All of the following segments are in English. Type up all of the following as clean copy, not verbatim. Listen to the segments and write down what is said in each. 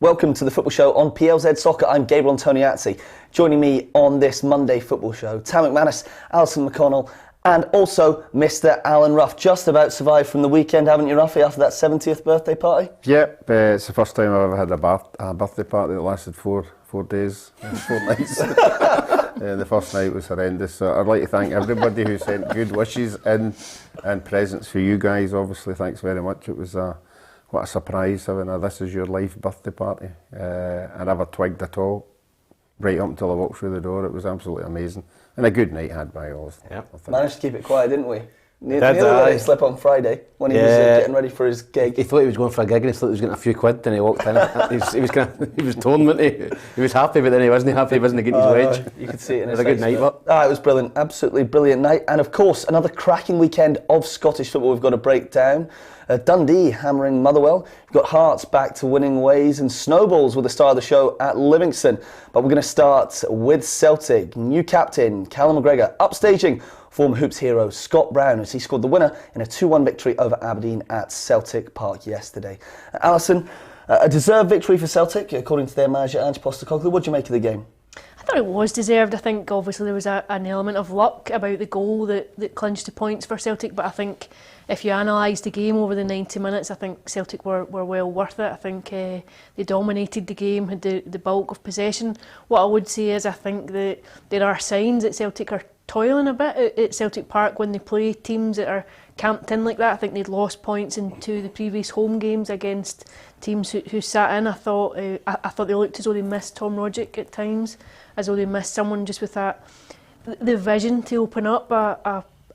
Welcome to the Football Show on PLZ Soccer. I'm Gabriel Antoniazzi. Joining me on this Monday Football Show, Tam McManus, Alison McConnell, and also Mr. Alan Ruff. Just about survived from the weekend, haven't you, Ruffy, after that 70th birthday party? Yep, it's the first time I've ever had a birthday party that lasted four days, 4 nights. The first night was horrendous, so I'd like to thank everybody who sent good wishes and presents for you guys. Obviously, thanks very much. It was what a surprise having a "This Is Your Life" birthday party. I never twigged at all, right up until I walked through the door. It was absolutely amazing. And a good night had by all. Yep. Managed to keep it quiet, didn't we? Nearly let it slip on Friday when he was getting ready for his gig. He thought he was going for a gig and he thought he was getting a few quid, and he walked in. he was torn, wasn't he? He was happy, but then he wasn't happy. He wasn't getting his wage. You could see it in his face. It was a good night, it was brilliant, absolutely brilliant night. And of course, another cracking weekend of Scottish football we've got to break down. Dundee hammering Motherwell. We've got Hearts back to winning ways, and Snowballs with the star of the show at Livingston. But we're going to start with Celtic. New captain Callum McGregor upstaging former Hoops hero Scott Brown as he scored the winner in a 2-1 victory over Aberdeen at Celtic Park yesterday. Alison, a deserved victory for Celtic according to their manager Ange Postecoglou. What do you make of the game? I thought it was deserved. I think obviously there was an element of luck about the goal that clinched the points for Celtic, but I think if you analyse the game over the 90 minutes, I think Celtic were well worth it. I think they dominated the game, had the bulk of possession. What I would say is I think that there are signs that Celtic are toiling a bit at Celtic Park when they play teams that are camped in like that. I think they'd lost points in 2 of the previous home games against teams who sat in. I thought they looked as though they missed Tom Rogic at times, as though they missed someone just with the vision to open up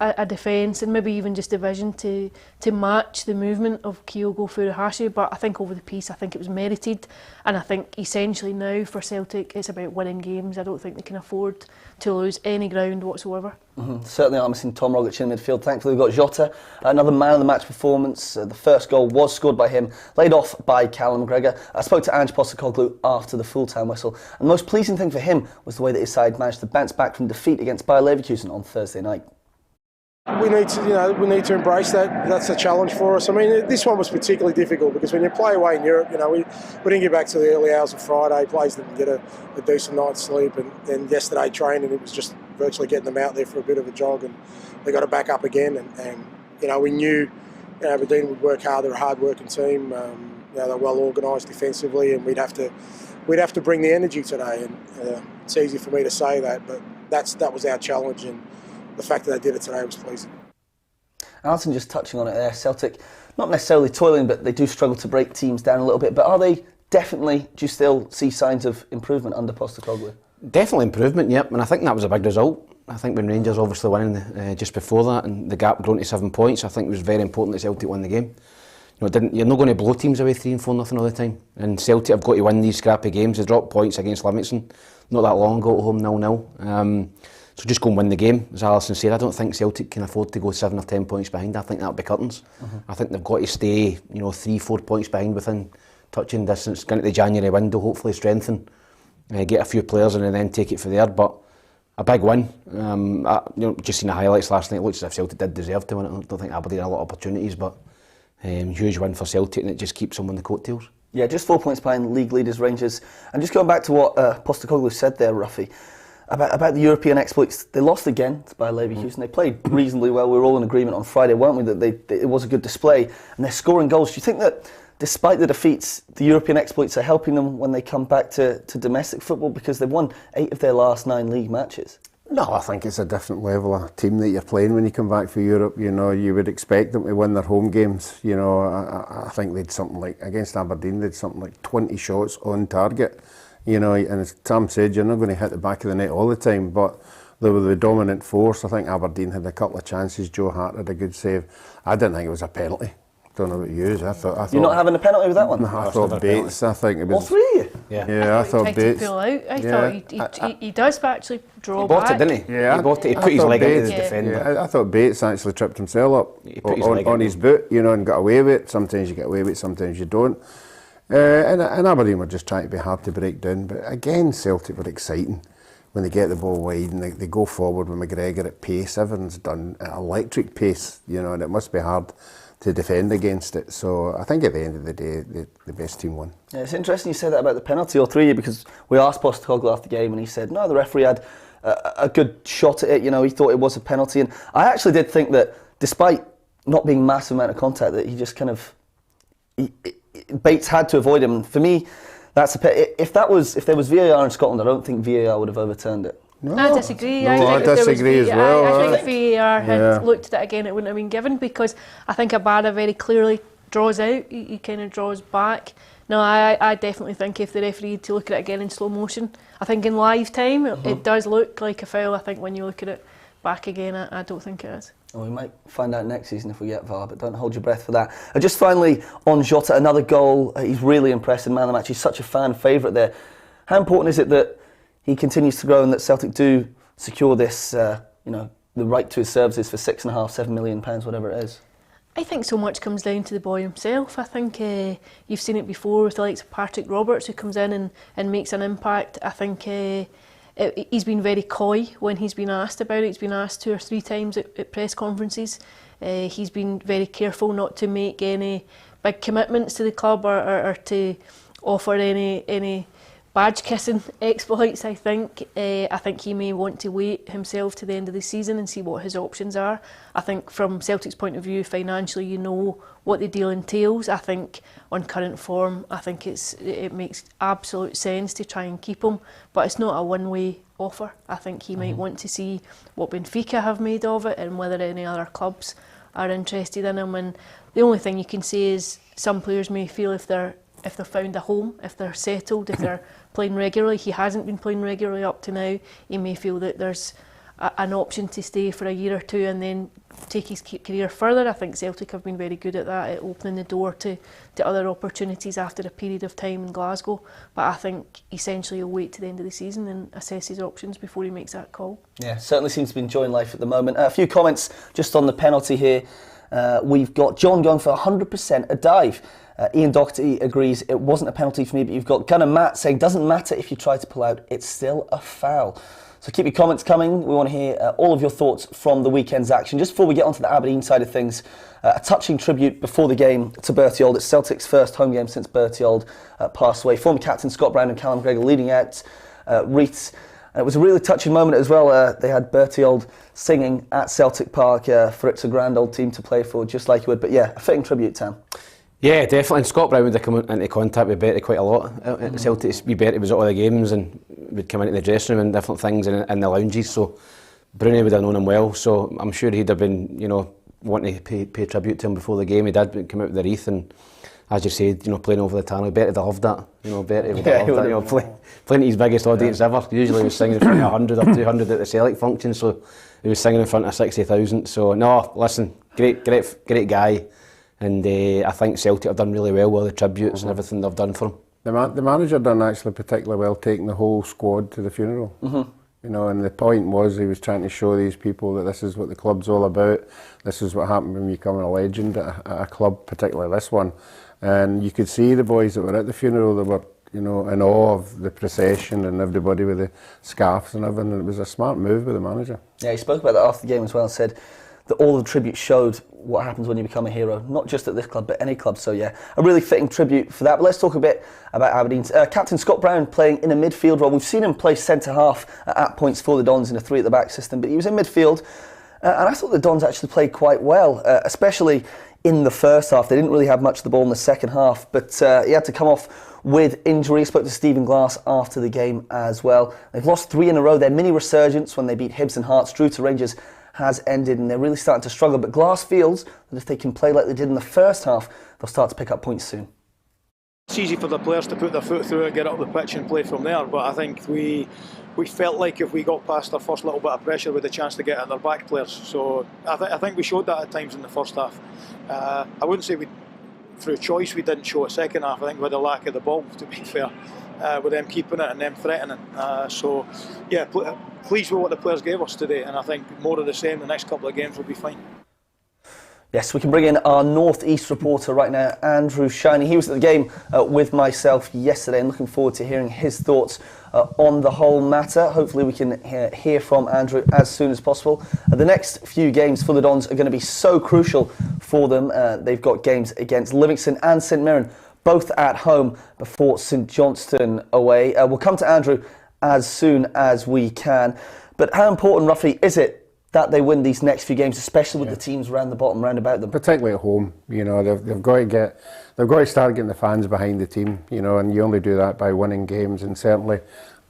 a defence, and maybe even just the vision to match the movement of Kyogo Furuhashi. But I think over the piece, I think it was merited, and I think essentially now for Celtic it's about winning games. I don't think they can afford to lose any ground whatsoever. Certainly aren't missing Tom Rogic in midfield. Thankfully we've got Jota, another man of the match performance. The first goal was scored by him, laid off by Callum McGregor. I spoke to Ange Postecoglou after the full-time whistle, and the most pleasing thing for him was the way that his side managed to bounce back from defeat against Bayer Leverkusen on Thursday night. We need to embrace that. That's a challenge for us. I mean, this one was particularly difficult because when you play away in Europe, we didn't get back to the early hours of Friday. Players didn't get a decent night's sleep, and yesterday training, it was just virtually getting them out there for a bit of a jog, and they got to back up again. And we knew Aberdeen would work hard. They're a hard-working team. They're well organised defensively, and we'd have to bring the energy today. And it's easy for me to say that, but that was our challenge, and the fact that they did it today was pleasing. Alison, just touching on it there, Celtic not necessarily toiling, but they do struggle to break teams down a little bit. But are they definitely, do you still see signs of improvement under Postecoglou? Definitely improvement, yep, and I think that was a big result. I think when Rangers obviously winning just before that and the gap grown to 7 points, I think it was very important that Celtic won the game. You're not going to blow teams away 3-4-0 all the time, and Celtic have got to win these scrappy games. They dropped points against Livingston not that long ago at home 0-0. So just go and win the game. As Alison said, I don't think Celtic can afford to go 7 or 10 points behind. I think that'll be curtains. I think they've got to stay 3-4 points behind within touching distance, get into the January window, hopefully strengthen, get a few players in and then take it for there. But a big win. Just seen the highlights last night. It looks as if Celtic did deserve to win it. I don't think Aberdeen had a lot of opportunities, but huge win for Celtic, and it just keeps them on the coattails. Yeah, just 4 points behind league leaders Rangers. And just going back to what Postecoglou said there, Ruffy, about the European exploits. They lost again to Bayer Leverkusen. They played reasonably well. We were all in agreement on Friday, weren't we, that it was a good display, and they're scoring goals. Do you think that despite the defeats, the European exploits are helping them when they come back to domestic football, because they've won 8 of their last 9 league matches? No, I think it's a different level of team that you're playing when you come back for Europe. You would expect them to win their home games. I think they'd something like, against Aberdeen, they'd something like 20 shots on target. And as Tam said, you're not going to hit the back of the net all the time, but they were the dominant force. I think Aberdeen had a couple of chances. Joe Hart had a good save. I didn't think it was a penalty. Don't know about you. I thought you're not having a penalty with that one? No, I thought Bates. I think it was. All 3 of you? Yeah, I thought Bates. I thought he does actually draw back. He bought it, didn't he? Yeah, he bought it. He put his leg into the defender. Yeah, I thought Bates actually tripped himself up on his boot, and got away with it. Sometimes you get away with it, sometimes you don't. And Aberdeen were just trying to be hard to break down. But again, Celtic were exciting when they get the ball wide and they go forward with McGregor at pace. Everyone's done at electric pace, and it must be hard to defend against it. So I think at the end of the day, the best team won. Yeah, it's interesting you say that about the penalty, all three of you, because we asked Postecoglou after the game and he said, no, the referee had a good shot at it, you know, he thought it was a penalty. And I actually did think that, despite not being massive amount of contact, that he just kind of, Bates had to avoid him. And for me, that's if there was VAR in Scotland, I don't think VAR would have overturned it. No, I disagree. I disagree as well. I think if VAR had looked at it again, it wouldn't have been given, because I think Abada very clearly draws out. He kind of draws back. No, I definitely think if the referee had to look at it again in slow motion, I think in live time it does look like a foul. I think when you look at it back again, I don't think it is. Well, we might find out next season if we get VAR, but don't hold your breath for that. Just finally, on Jota, another goal. He's really impressive, man of the match. He's such a fan favourite there. How important is it that he continues to grow and that Celtic do secure this, you know, the right to his services for £6.5–7 million, whatever it is? I think so much comes down to the boy himself. I think you've seen it before with the likes of Patrick Roberts, who comes in and makes an impact. I think he's been very coy when he's been asked about it. He's been asked 2 or 3 times at press conferences. He's been very careful not to make any big commitments to the club or to offer any badge kissing exploits. I think he may want to wait himself to the end of the season and see what his options are. I think from Celtic's point of view, financially, you know what the deal entails. I think on current form, I think it makes absolute sense to try and keep him, but it's not a one-way offer. I think he might want to see what Benfica have made of it and whether any other clubs are interested in him. And the only thing you can say is some players may feel if they've found a home, if they're settled, if they're playing regularly. He hasn't been playing regularly up to now. He may feel that there's an option to stay for a year or two and then take his career further. I think Celtic have been very good at that, at opening the door to other opportunities after a period of time in Glasgow. But I think essentially he'll wait to the end of the season and assess his options before he makes that call. Yeah, certainly seems to be enjoying life at the moment. A few comments just on the penalty here. We've got John going for 100% a dive. Ian Doherty agrees it wasn't a penalty for me, but you've got Gunnar Matt saying doesn't matter if you try to pull out, it's still a foul. So keep your comments coming. We want to hear all of your thoughts from the weekend's action. Just before we get onto the Aberdeen side of things, a touching tribute before the game to Bertie Auld. It's Celtic's first home game since Bertie Auld passed away. Former captain Scott Brown and Callum McGregor leading out wreaths. And it was a really touching moment as well. They had Bertie Auld singing at Celtic Park for it's a grand old team to play for, just like you would. But yeah, a fitting tribute, Tam. Yeah, definitely. And Scott Brown would have come into contact with Bertie quite a lot at Celtic. Bertie was at all the games and would come into the dressing room and different things in the lounges. So Brownie would have known him well. So I'm sure he'd have been, wanting to pay tribute to him before the game. He did come out with the wreath, and as you said, playing over the tunnel. Bertie would have loved that. Bertie would have loved that. Playing to his biggest audience ever. Usually he was singing in front of 100 or 200 at the Celtic function. So he was singing in front of 60,000. So no, listen, great guy. And I think Celtic have done really well with the tributes and everything they've done for him. The manager done actually particularly well taking the whole squad to the funeral. And the point was he was trying to show these people that this is what the club's all about. This is what happened when you become a legend at a club, particularly this one. And you could see the boys that were at the funeral, they were in awe of the procession and everybody with the scarves and everything. And it was a smart move with the manager. Yeah, he spoke about that after the game as well and said that all the tributes showed what happens when you become a hero, not just at this club, but any club. So yeah, a really fitting tribute for that. But let's talk a bit about Aberdeen's captain Scott Brown playing in a midfield role. We've seen him play centre-half at points for the Dons in a 3 at the back system, but he was in midfield. And I thought the Dons actually played quite well, especially in the first half. They didn't really have much of the ball in the second half, but he had to come off with injury. I spoke to Stephen Glass after the game as well. They've lost 3 in a row. Their mini resurgence when they beat Hibs and Hearts drew to Rangers has ended, and they're really starting to struggle. But Glass feels that if they can play like they did in the first half, they'll start to pick up points soon. It's easy for the players to put their foot through it, get up the pitch and play from there, but I think we felt like if we got past our first little bit of pressure, we had a chance to get at their back players. So I think we showed that at times in the first half. I wouldn't say through choice we didn't show it second half. I think with the lack of the ball, to be fair, with them keeping it and them threatening. So yeah, pleased with what the players gave us today, and I think more of the same. The next couple of games will be fine. Yes, we can bring in our North East reporter right now, Andrew Shiney. He was at the game with myself yesterday and looking forward to hearing his thoughts on the whole matter. Hopefully we can hear from Andrew as soon as possible. The next few games for the Dons are going to be so crucial for them. They've got games against Livingston and St Mirren, both at home, before St Johnstone away. We'll come to Andrew as soon as we can. But how important, roughly, is it that they win these next few games, especially with the teams around the bottom, round about them? Particularly at home, you know, they've got to start getting the fans behind the team, you know, and you only do that by winning games. And certainly,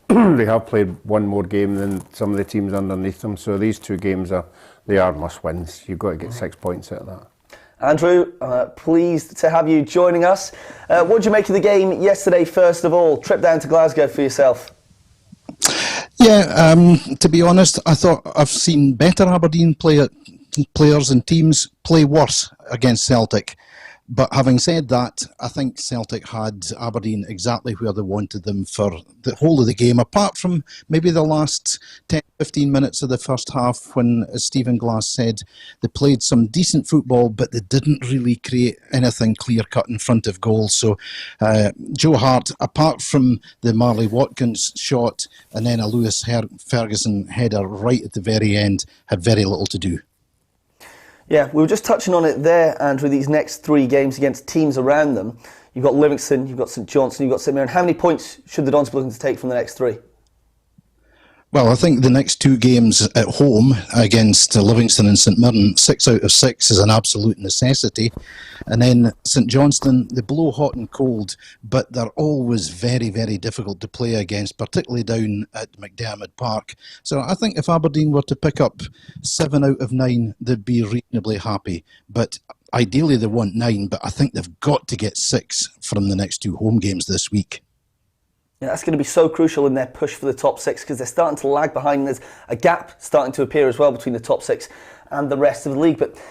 they have played one more game than some of the teams underneath them. So these two games are must wins. You've got to get 6 points out of that. Andrew, pleased to have you joining us. What did you make of the game yesterday? First of all, trip down to Glasgow for yourself. Yeah, to be honest, I thought I've seen better Aberdeen players and teams play worse against Celtic. But having said that, I think Celtic had Aberdeen exactly where they wanted them for the whole of the game, apart from maybe the last 10-15 minutes of the first half when, as Stephen Glass said, they played some decent football, but they didn't really create anything clear-cut in front of goal. So Joe Hart, apart from the Marley Watkins shot and then a Lewis Ferguson header right at the very end, had very little to do. Yeah, we were just touching on it there, Andrew, these next three games against teams around them. You've got Livingston, you've got St Johnstone, you've got St Mirren. How many points should the Dons be looking to take from the next three? Well, I think the next two games at home against Livingston and St Mirren, 6 out of 6 is an absolute necessity. And then St Johnstone, they blow hot and cold, but they're always very, very difficult to play against, particularly down at McDiarmid Park. So I think if Aberdeen were to pick up 7 out of 9, they'd be reasonably happy. But ideally they want 9, but I think they've got to get 6 from the next two home games this week. Yeah, that's going to be so crucial in their push for the top 6 because they're starting to lag behind. There's a gap starting to appear as well between the top 6 and the rest of the league. But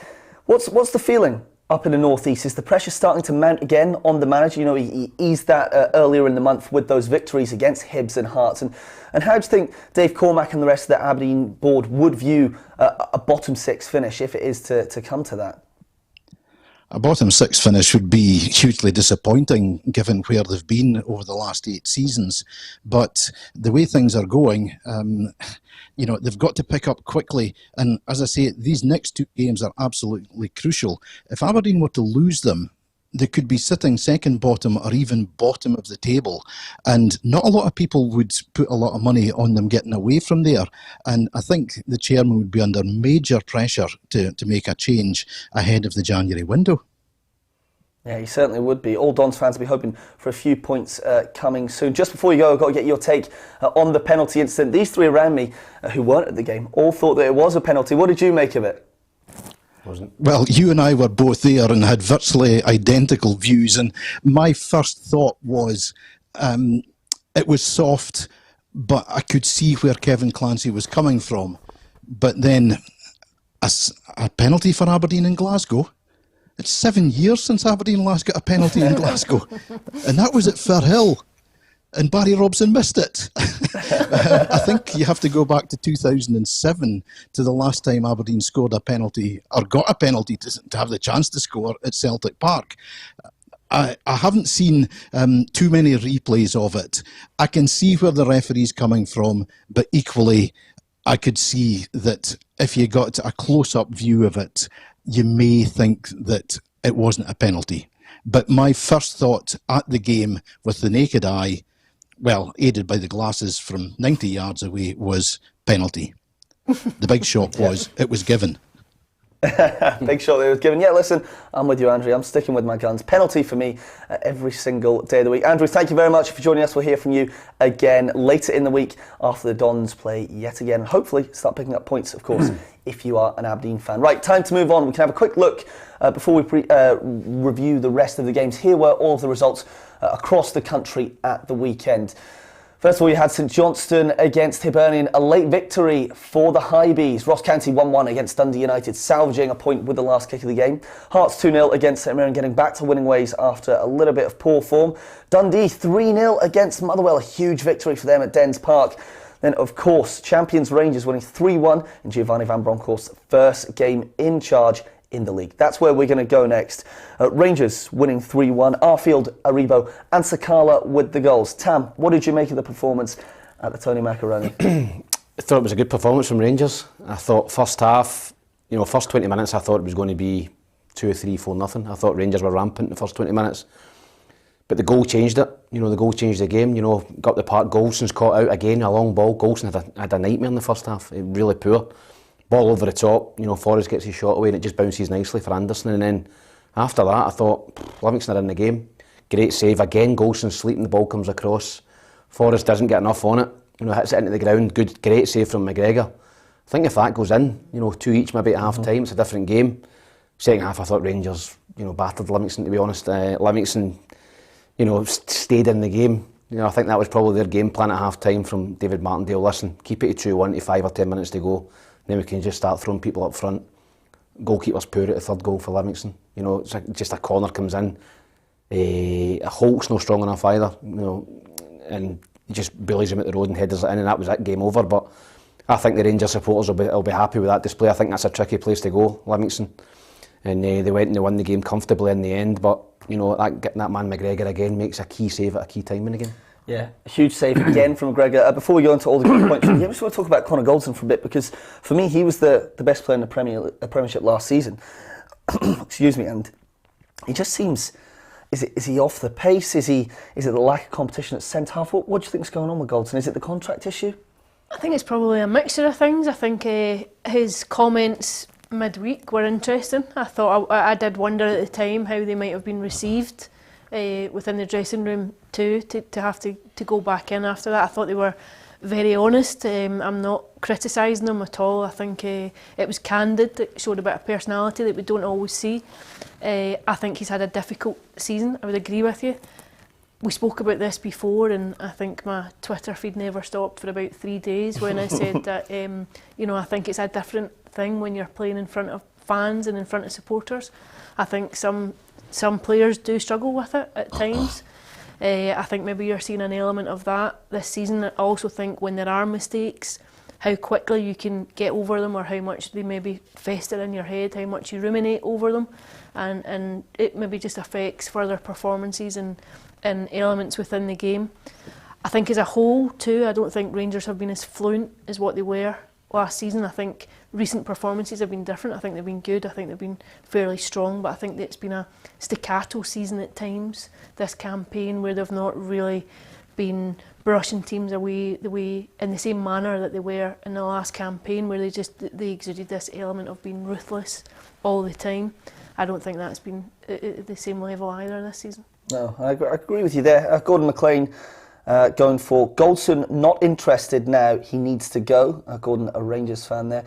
what's the feeling up in the North East? Is the pressure starting to mount again on the manager? You know, he eased that earlier in the month with those victories against Hibs and Hearts. And how do you think Dave Cormack and the rest of the Aberdeen board would view a bottom 6 finish if it is to come to that? A bottom 6 finish would be hugely disappointing given where they've been over the last 8 seasons. But the way things are going, you know, they've got to pick up quickly. And as I say, these next two games are absolutely crucial. If Aberdeen were to lose them, they could be sitting second bottom or even bottom of the table. And not a lot of people would put a lot of money on them getting away from there. And I think the chairman would be under major pressure to make a change ahead of the January window. Yeah, he certainly would be. All Dons fans will be hoping for a few points coming soon. Just before you go, I've got to get your take on the penalty incident. These three around me who weren't at the game all thought that it was a penalty. What did you make of it? Well, you and I were both there and had virtually identical views, and my first thought was it was soft, but I could see where Kevin Clancy was coming from. But then a penalty for Aberdeen in Glasgow? It's 7 years since Aberdeen last got a penalty in Glasgow, and that was at Firhill. And Barry Robson missed it. I think you have to go back to 2007 to the last time Aberdeen scored a penalty or got a penalty to have the chance to score at Celtic Park. I haven't seen too many replays of it. I can see where the referee's coming from, but equally I could see that if you got a close-up view of it, you may think that it wasn't a penalty. But my first thought at the game with the naked eye, well, aided by the glasses from 90 yards away, was penalty. The big shock was it was given. Big shot that it was given. Yeah, listen, I'm with you, Andrew. I'm sticking with my guns. Penalty for me every single day of the week. Andrew, thank you very much for joining us. We'll hear from you again later in the week after the Dons play yet again. Hopefully start picking up points, of course, if you are an Aberdeen fan. Right, time to move on. We can have a quick look before we review the rest of the games. Here were all of the results across the country at the weekend. First of all, you had St Johnstone against Hibernian, a late victory for the Highbees. Ross County 1-1 against Dundee United, salvaging a point with the last kick of the game. Hearts 2-0 against St Mirren, getting back to winning ways after a little bit of poor form. Dundee 3-0 against Motherwell, a huge victory for them at Dens Park. Then, of course, champions Rangers winning 3-1 in Giovanni Van Bronckhorst's first game in charge in the league. That's where we're going to go next. Rangers winning 3-1. Arfield, Aribo and Sakala with the goals. Tam, what did you make of the performance at the Tony Macaroni? I thought it was a good performance from Rangers. I thought first half, first 20 minutes, I thought it was going to be 2 or 3, 4-0. I thought Rangers were rampant in the first 20 minutes. But the goal changed it. The goal changed the game. Got the part. Golson's caught out again, a long ball. Golson had a nightmare in the first half. Really poor. Ball over the top. Forrest gets his shot away and it just bounces nicely for Anderson. And then after that, I thought Livingston are in the game. Great save again. Golson's sleeping. The ball comes across. Forrest doesn't get enough on it. Hits it into the ground. Great save from McGregor. I think if that goes in, 2 each maybe at half time, it's a different game. Second half, I thought Rangers, battered Livingston. To be honest, Livingston, stayed in the game. I think that was probably their game plan at half time from David Martindale. Listen, keep it to 2-1 to 5 or 10 minutes to go. Then we can just start throwing people up front. Goalkeeper's poor at the third goal for Livingston. It's just a corner comes in. Holt's not strong enough either. And he just bullies him at the road and headers it in, and that was it. Game over. But I think the Rangers supporters will be happy with that display. I think that's a tricky place to go, Livingston. And they went and they won the game comfortably in the end. But that man McGregor again makes a key save at a key time in the game. Yeah, a huge save again from McGregor. Before we go into all the key points, I just want to talk about Connor Goldson for a bit, because for me he was the best player in the Premiership last season. Excuse me, and he just seems. Is he off the pace? Is it the lack of competition at centre half? What do you think is going on with Goldson? Is it the contract issue? I think it's probably a mixture of things. I think his comments midweek were interesting. I did wonder at the time how they might have been received within the dressing room too, to have to go back in after that. I thought they were very honest. I'm not criticising them at all. I think it was candid. It showed a bit of personality that we don't always see. I think he's had a difficult season. I would agree with you. We spoke about this before, and I think my Twitter feed never stopped for about 3 days when I said that I think it's a different thing when you're playing in front of fans and in front of supporters. I think some players do struggle with it at times. I think maybe you're seeing an element of that this season. I also think when there are mistakes, how quickly you can get over them, or how much they maybe fester in your head, how much you ruminate over them, and it maybe just affects further performances and elements within the game. I think as a whole too, I don't think Rangers have been as fluent as what they were last season. I think recent performances have been different. I think they've been good. I think they've been fairly strong, but I think that it's been a staccato season at times, this campaign, where they've not really been brushing teams away the way in the same manner that they were in the last campaign, where they exuded this element of being ruthless all the time. I don't think that's been at the same level either this season. No, I agree with you there. Gordon McLean going for Goldson, not interested now, he needs to go. Gordon, a Rangers fan there.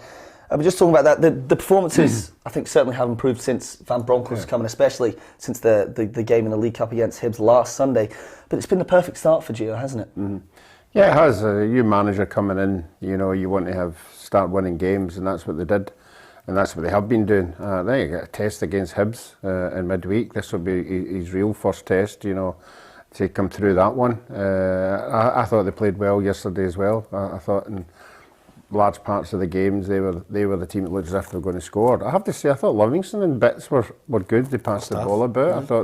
We're just talking about that. The performances, I think, certainly have improved since Van Bronckhorst's come in, especially since the game in the League Cup against Hibs last Sunday. But it's been the perfect start for Gio, hasn't it? Mm-hmm. Yeah, it has. You manager coming in, you want to start winning games, and that's what they did. And that's what they have been doing. Then you get a test against Hibs in midweek. This will be his real first test, to come through that one. I thought they played well yesterday as well. I thought in large parts of the games they were the team that looked as if they were going to score. I have to say, I thought Livingston in bits were good. They passed the ball about. I thought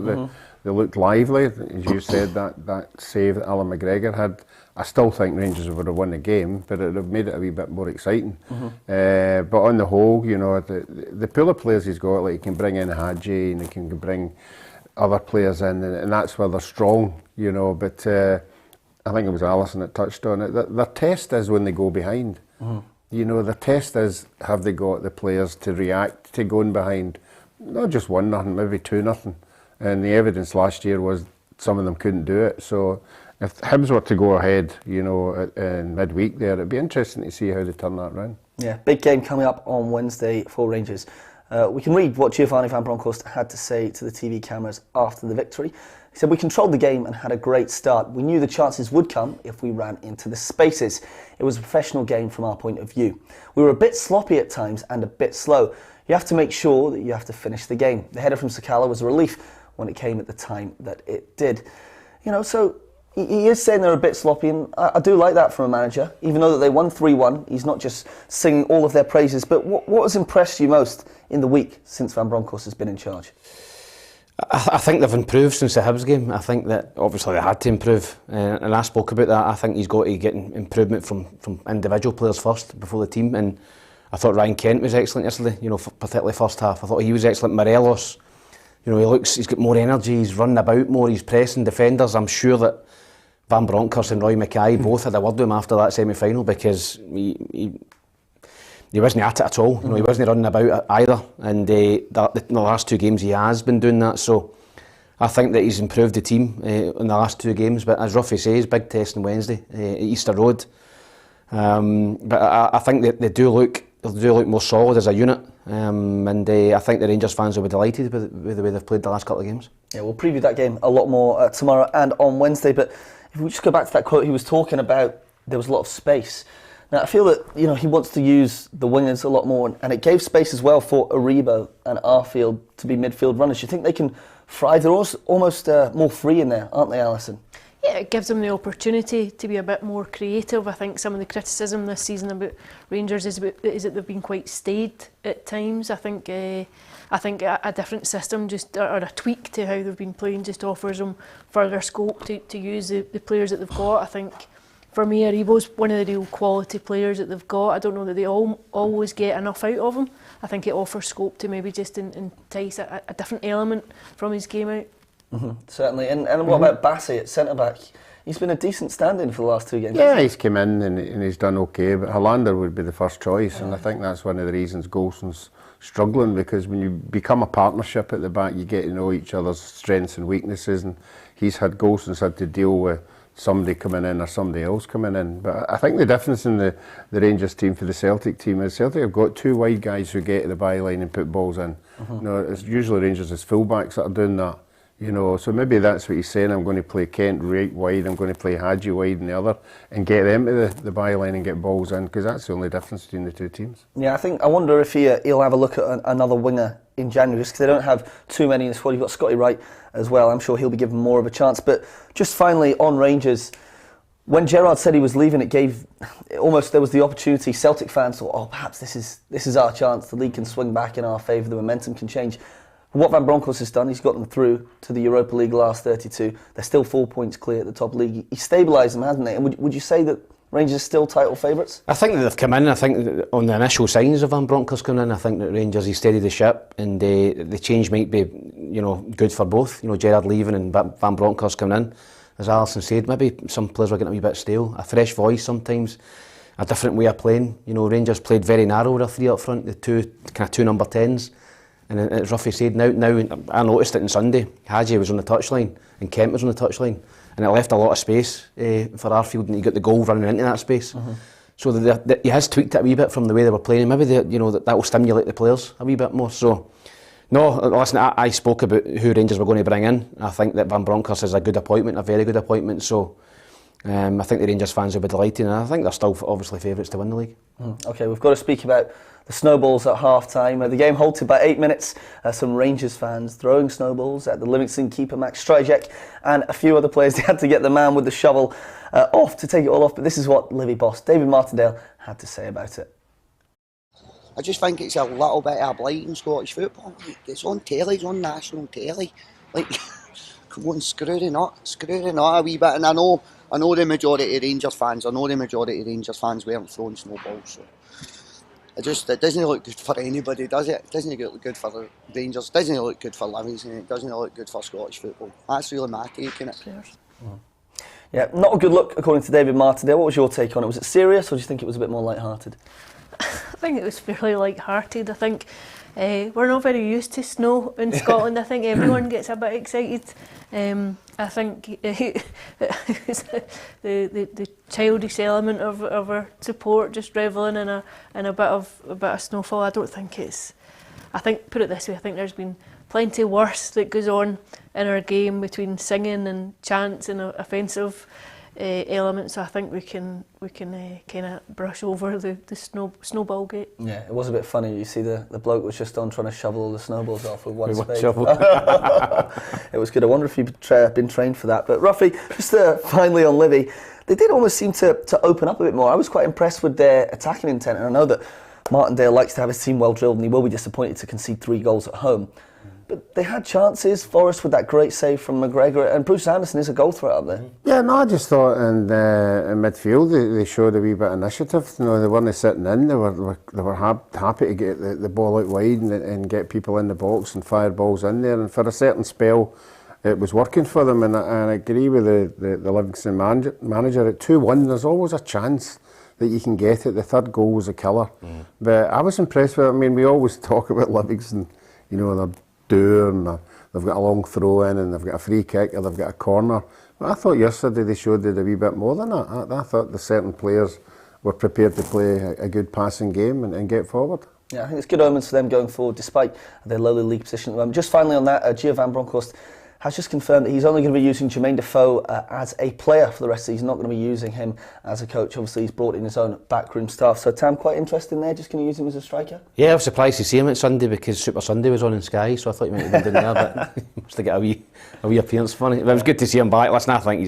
they looked lively. As you said, that save that Alan McGregor had, I still think Rangers would have won the game, but it would have made it a wee bit more exciting. But on the whole, the pool of players he's got, like he can bring in Hadji and he can bring other players in, and that's where they're strong, but I think it was Alison that touched on it. Their test is when they go behind. The test is, have they got the players to react to going behind, not just 1-0, maybe 2-0. And the evidence last year was some of them couldn't do it. So if Hibs were to go ahead, in midweek there, it'd be interesting to see how they turn that round. Yeah, big game coming up on Wednesday for Rangers. We can read what Giovanni Van Bronckhorst had to say to the TV cameras after the victory. He said, "We controlled the game and had a great start. We knew the chances would come if we ran into the spaces. It was a professional game from our point of view. We were a bit sloppy at times and a bit slow. You have to make sure that you have to finish the game. The header from Sakala was a relief when it came at the time that it did." So He is saying they're a bit sloppy, and I do like that from a manager. Even though that they won 3-1, he's not just singing all of their praises. But what has impressed you most in the week since Van Bronckhorst has been in charge? I think they've improved since the Hibs game. I think that obviously they had to improve, and I spoke about that. I think he's got to get improvement from individual players first before the team. And I thought Ryan Kent was excellent yesterday. Particularly first half. I thought he was excellent. Morelos, he's got more energy. He's running about more. He's pressing defenders. I'm sure that Van Bronckhorst and Roy Mackay both had a word with him after that semi-final, because he wasn't at it at all. He wasn't running about either, and the last 2 games he has been doing that. So I think that he's improved the team in the last 2 games. But as Ruffy says, big test on Wednesday at Easter Road. But I think that they do look more solid as a unit, and I think the Rangers fans will be delighted with the way they've played the last couple of games. Yeah, we'll preview that game a lot more tomorrow and on Wednesday. But if we just go back to that quote he was talking about, there was a lot of space. Now, I feel that he wants to use the wingers a lot more, and it gave space as well for Aribo and Arfield to be midfield runners. You think they can thrive? They're almost more free in there, aren't they, Alison? Yeah, it gives them the opportunity to be a bit more creative. I think some of the criticism this season about Rangers is that they've been quite staid at times. I think a different system or a tweak to how they've been playing just offers them further scope to use the players that they've got. I think, for me, Aribo's one of the real quality players that they've got. I don't know that they always get enough out of him. I think it offers scope to maybe just entice a different element from his game out. Mm-hmm, certainly. And what about Bassey at centre-back? He's been a decent stand-in for the last 2 games. Yeah, he's come in and he's done okay, but Hollander would be the first choice, and I think that's one of the reasons Golson's struggling, because when you become a partnership at the back, you get to know each other's strengths and weaknesses, and Golson's had to deal with somebody coming in or somebody else coming in. But I think the difference in the Rangers team for the Celtic team is Celtic have got 2 wide guys who get to the byline and put balls in. It's usually Rangers as fullbacks that are doing that. So maybe that's what he's saying. I'm going to play Kent right wide, I'm going to play Hadji wide in the other, and get them to the byline and get balls in, because that's the only difference between the 2 teams. Yeah, I wonder if he'll have a look at another winger in January, just because they don't have too many in the squad. You've got Scotty Wright as well. I'm sure he'll be given more of a chance. But just finally on Rangers, when Gerrard said he was leaving, there was the opportunity. Celtic fans thought, perhaps this is our chance. The league can swing back in our favour. The momentum can change. What Van Bronckhorst has done, he's got them through to the Europa League last 32. They're still 4 points clear at the top league. He stabilised them, hasn't he? And would you say that Rangers are still title favourites? I think that they've come in. I think that on the initial signs of Van Bronckhorst coming in, I think that Rangers, he steadied the ship, and the change might be, good for both. Gerrard leaving and Van Bronckhorst coming in. As Alison said, maybe some players were getting a wee bit stale. A fresh voice sometimes, a different way of playing. Rangers played very narrow with a 3 up front, the two number 10s. And as Ruffy said, now I noticed it on Sunday. Hadji was on the touchline and Kent was on the touchline, and it left a lot of space for Arfield, and he got the goal running into that space. So he has tweaked it a wee bit from the way they were playing, and maybe that will stimulate the players a wee bit more. So, no, listen, I spoke about who Rangers were going to bring in. I think that Van Bronckhorst is a good appointment, a very good appointment. So, I think the Rangers fans will be delighted, and I think they're still obviously favourites to win the league. Okay, we've got to speak about the snowballs at half-time. The game halted by 8 minutes. Some Rangers fans throwing snowballs at the Livingston keeper Max Stryjek, and a few other players. They had to get the man with the shovel off to take it all off. But this is what Livy boss David Martindale had to say about it. I just think it's a little bit of a blight in Scottish football. It's on telly, it's on national telly. Come on, screw it not a wee bit. And I know the majority of Rangers fans. Weren't throwing snowballs. So it doesn't look good for anybody, does it? It doesn't look good for the Rangers. It doesn't look good for Livingston. It doesn't look good for Scottish football. That's really my take on it. Yeah, not a good look according to David Martindale. What was your take on it? Was it serious, or do you think it was a bit more light-hearted? I think it was fairly light-hearted. I think we're not very used to snow in Scotland. I think everyone gets a bit excited. I think the childish element of our support, just revelling in a bit of snowfall. I don't think it's. I think, put it this way, I think there's been plenty worse that goes on in our game between singing and chants and offensive element. So I think we can kind of brush over the snowball gate. Yeah, it was a bit funny. You see the bloke was just on trying to shovel all the snowballs off with one spade. shovel. It was good. I wonder if you've been trained for that. But Ruffy, just finally on Livy, they did almost seem to open up a bit more. I was quite impressed with their attacking intent, and I know that Martindale likes to have his team well drilled, and he will be disappointed to concede 3 goals at home. But they had chances. Forrest with that great save from McGregor, and Bruce Anderson is a goal threat up there. Yeah, no, I just thought in midfield they showed a wee bit of initiative. You know, they weren't sitting in. They were happy to get the ball out wide and get people in the box and fire balls in there. And for a certain spell, it was working for them. And I agree with the Livingston manager. At 2-1, there's always a chance that you can get it. The third goal was a killer. But I was impressed with it. I mean, we always talk about Livingston, you know, they're doing, they've got a long throw in and they've got a free kick or they've got a corner. But I thought yesterday they showed they did a wee bit more than that. I thought the certain players were prepared to play a good passing game and get forward. Yeah, I think it's good omens for them going forward despite their lowly league position at the moment. Just finally on that, Gio van Bronckhorst has just confirmed that he's only going to be using Jermaine Defoe as a player for the rest of the season. He's not going to be using him as a coach. Obviously, he's brought in his own backroom staff. So, Tam, quite interesting there, just going to use him as a striker? Yeah, I was surprised to see him at Sunday because Super Sunday was on in Sky, so I thought he might have been down there, but he must have got a wee appearance for it. But it was good to see him back. Listen, I think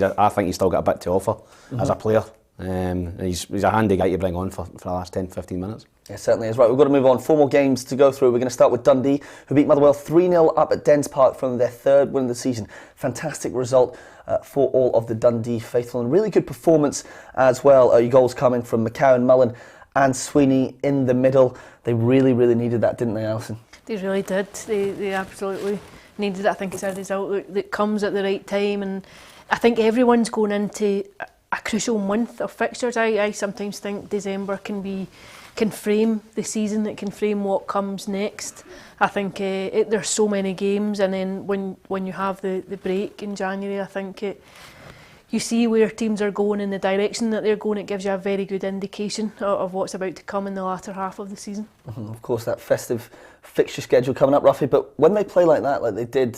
he's still got a bit to offer as a player. He's a handy guy to bring on for the last 10-15 minutes. Yeah, certainly is. Right, we've got to move on. 4 more games to go through. We're going to start with Dundee, who beat Motherwell 3-0 up at Dens Park from their 3rd win of the season. Fantastic result for all of the Dundee faithful, and really good performance as well. Your goals coming from McCowan, Mullen and Sweeney in the middle. They really, really needed that, didn't they, Alison? They really did. They absolutely needed it. I think it's a result that comes at the right time, and I think everyone's going into a crucial month of fixtures. I sometimes think December can frame the season, it can frame what comes next. I think there's so many games, and then when you have the break in January, I think you see where teams are going in the direction that they're going. It gives you a very good indication of what's about to come in the latter half of the season. Of course, that festive fixture schedule coming up, Ruffy, but when they play like that, like they did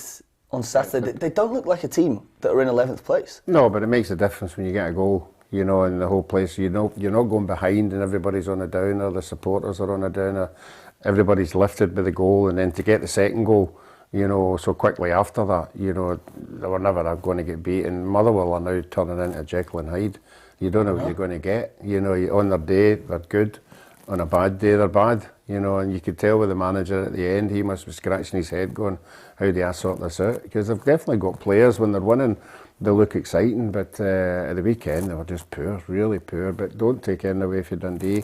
on Saturday, they don't look like a team that are in 11th place. No, but it makes a difference when you get a goal. You know, in the whole place, you know, you're not going behind and everybody's on a downer, the supporters are on a downer, everybody's lifted by the goal, and then to get the second goal, you know, so quickly after that, you know, they were never going to get beaten. Motherwell are now turning into Jekyll and Hyde. You don't know what you're going to get. You know, on their day, they're good. On a bad day, they're bad. You know, and you could tell with the manager at the end, he must be scratching his head going, how do I sort this out? Because they've definitely got players when they're winning. They look exciting, but at the weekend they were just poor, really poor. But don't take anything away from Dundee.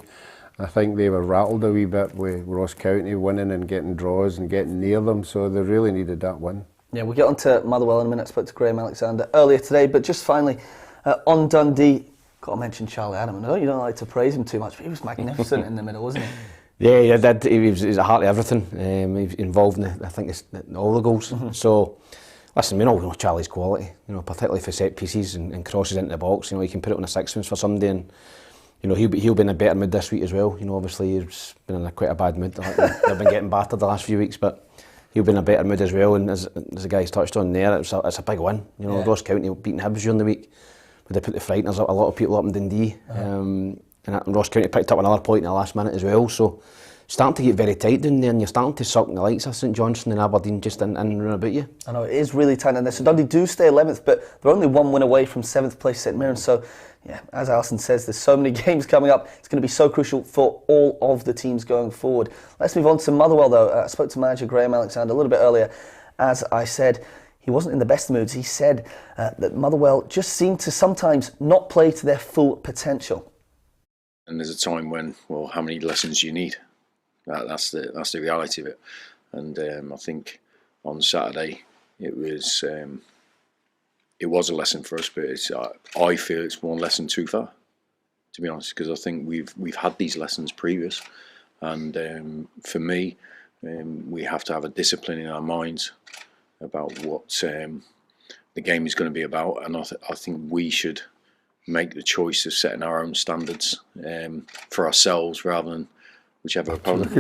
I think they were rattled a wee bit with Ross County winning and getting draws and getting near them, so they really needed that win. Yeah, we'll get on to Motherwell in a minute. I spoke to Graham Alexander earlier today, but just finally on Dundee, got to mention Charlie Adam. I know you don't like to praise him too much, but he was magnificent in the middle, wasn't he? Yeah, he did. He was a heart of everything. He was involved in, I think, all the goals. So, listen, we all know Charlie's quality, you know, particularly for set pieces and crosses into the box. You know, he can put it on a sixpence for somebody, and you know he'll be in a better mood this week as well. You know, obviously he's been in quite a bad mood. They've been getting battered the last few weeks, but he'll be in a better mood as well. And as the guys touched on there, it's a big win. You know, Ross County beating Hibs during the week, but they put the frighteners up, a lot of people up in Dundee. And Ross County picked up another point in the last minute as well. So starting to get very tight down there, and you're starting to suck the likes of St Johnstone and Aberdeen just in and round about you. I know, it is really tight in there. So Dundee do stay 11th, but they're only 1 win away from 7th place St Mirren. So, yeah, as Alison says, there's so many games coming up. It's going to be so crucial for all of the teams going forward. Let's move on to Motherwell, though. I spoke to manager Graham Alexander a little bit earlier. As I said, he wasn't in the best moods. He said that Motherwell just seemed to sometimes not play to their full potential. And there's a time when, well, how many lessons do you need? That's the reality of it. And I think on Saturday it was a lesson for us, but I feel it's one lesson too far, to be honest, because I think we've had these lessons previous, and for me, we have to have a discipline in our minds about what the game is going to be about, and I think we should make the choice of setting our own standards for ourselves rather than whichever opponent.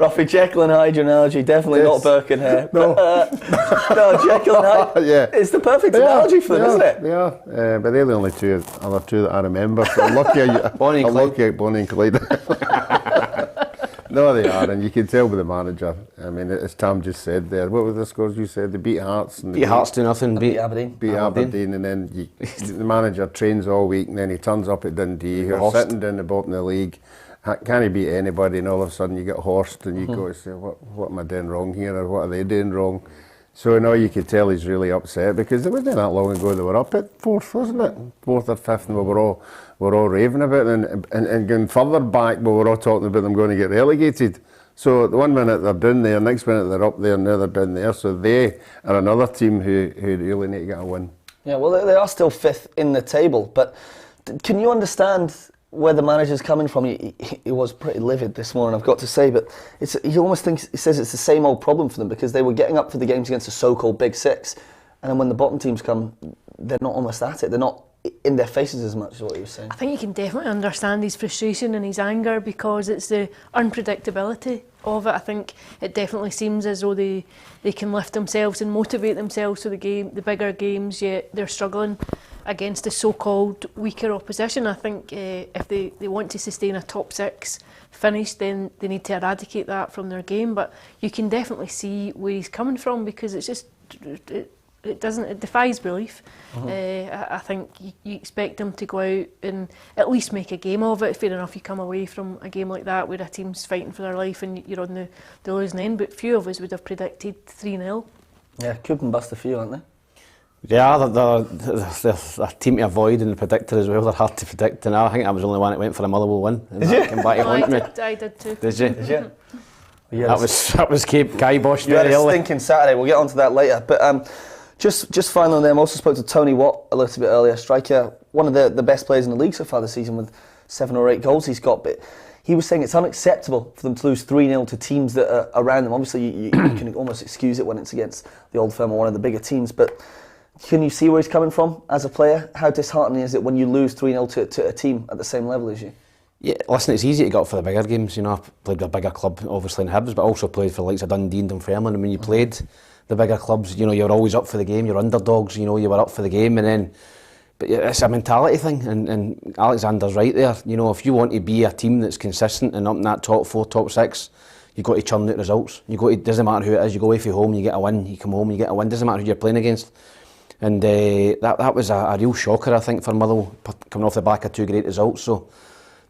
Ruffy, Jekyll and Hyde, your analogy, definitely not Burke and Hare. No. No, Jekyll and Hyde. Yeah. It's the perfect analogy for them, isn't it? They are. But they're the only other two that I remember. So I'm lucky at Bonnie and Clyde. No, they are, and you can tell with the manager. I mean, as Tam just said there, what were the scores you said? They beat Hearts. And beat Hearts 2-0. Beat Aberdeen. Beat Aberdeen, and then the manager trains all week, and then he turns up at Dundee, who are sitting down the bottom of the league. Can he beat anybody? And all of a sudden you get horsed, and you go to say, what am I doing wrong here, or what are they doing wrong? So now you could tell he's really upset, because it wasn't that long ago they were up at fourth, wasn't it? Fourth or fifth, and we were all raving about it, and going further back, we were all talking about them going to get relegated. So the one minute they're down there, next minute they're up there, now they're down there. So they are another team who really need to get a win. Yeah, well, they are still fifth in the table, but can you understand where the manager's coming from? He was pretty livid this morning, I've got to say, but he almost thinks, he says it's the same old problem for them, because they were getting up for the games against the so-called Big Six, and then when the bottom teams come, they're not almost at it. They're not in their faces as much, is what he was saying. I think you can definitely understand his frustration and his anger, because it's the unpredictability of it. I think it definitely seems as though they can lift themselves and motivate themselves for the bigger games, yet they're struggling against the so-called weaker opposition. I think if they want to sustain a top six finish, then they need to eradicate that from their game. But you can definitely see where he's coming from, because it's just it defies belief. I think you expect them to go out and at least make a game of it. Fair enough, you come away from a game like that where a team's fighting for their life and you're on the losing end, but few of us would have predicted 3-0. Yeah, could and bust a few, aren't they? Yeah, they're a team to avoid in the predictor as well. They're hard to predict, and I think I was the only one that went for a Motherwell win. And did you? Came back to haunt me. I did too. Did you? Did you? Yeah, that was Cape Kibosh You had very a early. stinking Saturday. We'll get onto that later. But just finally on them, I also spoke to Tony Watt a little bit earlier. Striker, one of the best players in the league so far this season, with 7 or 8 goals he's got. But he was saying it's unacceptable for them to lose 3-0 to teams that are around them. Obviously, you can almost excuse it when it's against the Old Firm or one of the bigger teams. But can you see where he's coming from as a player? How disheartening is it when you lose 3-0 to a team at the same level as you? Yeah, listen, it's easy to go up for the bigger games. You know, I played with a bigger club, obviously in Hibs, but also played for the likes of Dundee and Dunfermline. And when you played the bigger clubs, you know, you're always up for the game. You're underdogs. You know, you were up for the game, and then, but it's a mentality thing. And Alexander's right there. You know, if you want to be a team that's consistent and up in that top 4, top 6, you got to churn out results. It doesn't matter who it is. You go away from home, you get a win. You come home, you get a win. Doesn't matter who you're playing against. And that was a real shocker, I think, for Motherwell, coming off the back of 2 great results. So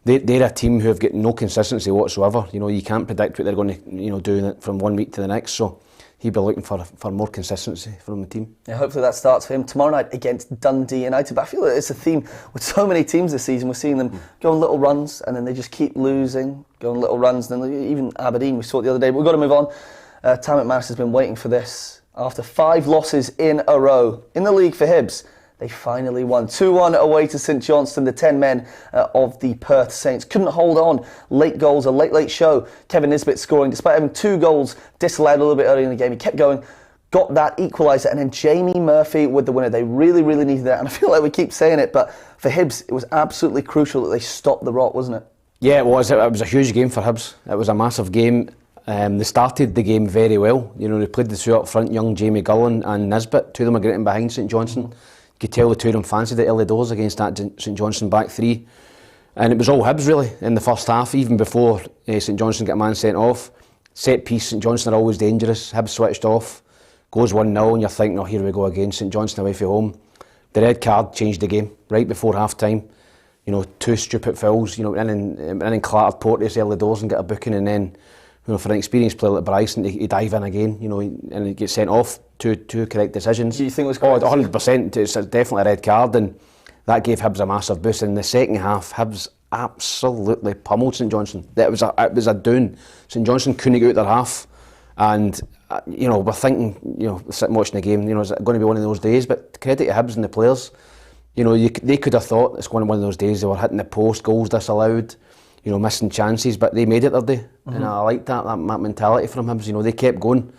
they're a team who have got no consistency whatsoever. You know, you can't predict what they're going to do from one week to the next. So he'll be looking for more consistency from the team. Yeah, hopefully that starts for him tomorrow night against Dundee United. But I feel like it's a theme with so many teams this season. We're seeing them go on little runs and then they just keep losing, go on little runs. And then even Aberdeen, we saw it the other day. But we've got to move on. Tam McManus has been waiting for this. After 5 losses in a row in the league for Hibs, they finally won. 2-1 away to St Johnstone. The 10 men of the Perth Saints couldn't hold on. Late goals, a late show. Kevin Nisbet scoring despite having 2 goals disallowed a little bit early in the game. He kept going, got that equaliser, and then Jamie Murphy with the winner. They really, really needed that. And I feel like we keep saying it, but for Hibs, it was absolutely crucial that they stopped the rot, wasn't it? Yeah, it was. It was a huge game for Hibs. It was a massive game. They started the game very well. You know, they played the 2 up front, young Jamie Gullen and Nisbet. 2 of them are getting behind St Johnstone. You could tell the 2 of them fancied it early doors against that St Johnstone back 3. And it was all Hibs really in the first half, even before St Johnstone got a man sent off. Set piece, St Johnstone are always dangerous. Hibs switched off, goes 1-0, and you're thinking, oh, here we go again, St Johnstone away from home. The red card changed the game right before half time. You know, 2 stupid fouls, you know, and clattered Porteous early doors and get a booking, and then, you know, for an experienced player like Bryson, he dive in again, you know, and he gets sent off. Two correct decisions. Do you think it was correct? 100%. It's definitely a red card, and that gave Hibs a massive boost. In the second half, Hibs absolutely pummeled St Johnstone. It was a down. St Johnstone couldn't get out their half, and you know, we're thinking, you know, sitting watching the game, you know, is it going to be one of those days? But credit to Hibs and the players. You know, they could have thought it's going to be one of those days. They were hitting the post, goals disallowed, you know, missing chances, but they made it their day. And I like that mentality from Hibs. You know, they kept going.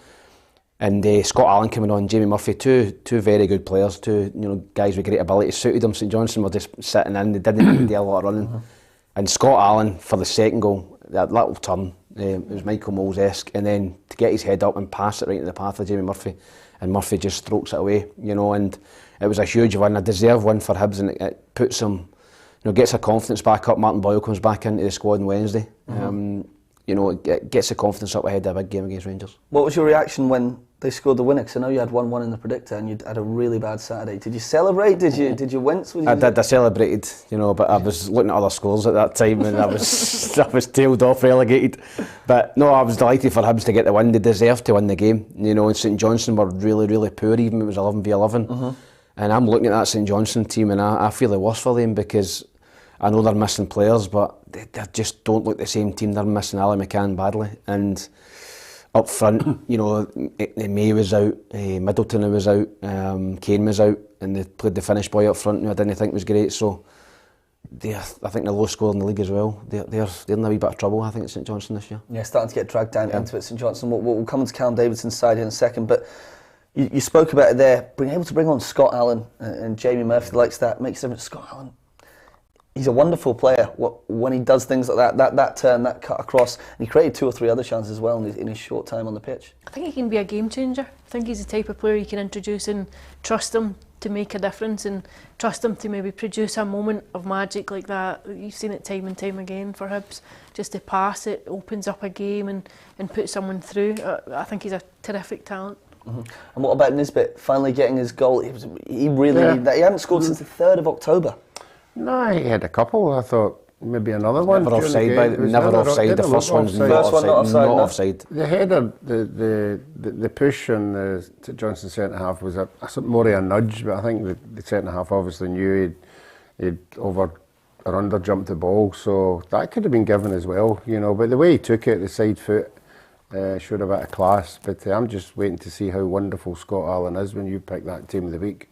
And Scott Allen coming on, Jamie Murphy, two very good players, 2, you know, guys with great ability. Suited them. St Johnstone were just sitting in. They didn't do a lot of running. And Scott Allen for the second goal, that little turn, It was Michael Moles-esque, and then to get his head up and pass it right into the path of Jamie Murphy, and Murphy just strokes it away, you know, and it was a huge win, a deserved win for Hibs, and it puts him, you know, gets their confidence back up. Martin Boyle comes back into the squad on Wednesday. You know, it gets the confidence up ahead of a big game against Rangers. What was your reaction when they scored the winner? Because I know you had 1-1 in the predictor and you'd had a really bad Saturday. Did you celebrate? Did you wince? I did. I celebrated, you know, but I was looking at other scores at that time, and I was tailed off, relegated. But no, I was delighted for Hibs to get the win. They deserved to win the game, you know. And St Johnstone were really, really poor. Even it was 11v11, and I'm looking at that St Johnstone team, and I feel the worst for them, because I know they're missing players, but they just don't look the same team. They're missing Ali McCann badly, and up front, you know, May was out, Middleton was out, Kane was out, and they played the Finnish boy up front, who I didn't think was great. So I think they're low scoring in the league as well. They're in a wee bit of trouble, I think, at St Johnstone this year. Yeah, starting to get dragged down into it, St Johnstone. We'll come to Callum Davidson's side in a second, but you spoke about it there, being able to bring on Scott Allen and Jamie Murphy, likes that, makes a difference. Scott Allen, he's a wonderful player when he does things like that turn, that cut across. And he created 2 or 3 other chances as well in his short time on the pitch. I think he can be a game changer. I think he's the type of player you can introduce and trust him to make a difference, and trust him to maybe produce a moment of magic like that. You've seen it time and time again for Hibs. Just to pass it opens up a game and put someone through. I think he's a terrific talent. And what about Nisbet finally getting his goal? He really needed that. He hadn't scored since the 3rd of October. No, he had a couple. I thought maybe another one. Never offside, never offside. The first one's not offside. The header, the push on the Johnson centre half was more of a nudge, but I think the centre half obviously knew he'd over or under jumped the ball, so that could have been given as well, you know. But the way he took it, the side foot, showed a bit of class. But I'm just waiting to see how wonderful Scott Allen is when you pick that team of the week.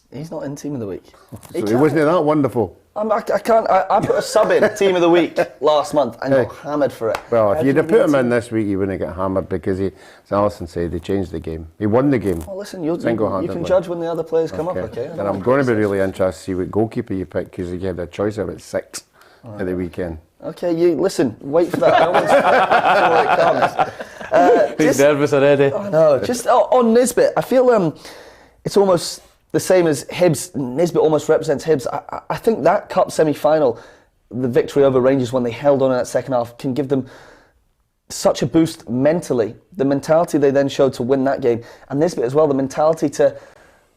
He's not in Team of the Week. So he wasn't that wonderful. I can't. I put a sub in Team of the Week last month and got hammered for it. Well, if you'd have put him in this week, he wouldn't get hammered, because as Alison said, he changed the game. He won the game. Well, listen, you can judge when the other players come up, okay? And I'm going to be really interested to see what goalkeeper you pick, because you had a choice of about 6 at the weekend. Okay, you listen. Wait for that moment before it comes. He's nervous already. Oh no, just on Nisbet, I feel it's almost the same as Hibs. Nisbet almost represents Hibs. I think that cup semi-final, the victory over Rangers when they held on in that second half, can give them such a boost mentally. The mentality they then showed to win that game, and Nisbet as well, the mentality to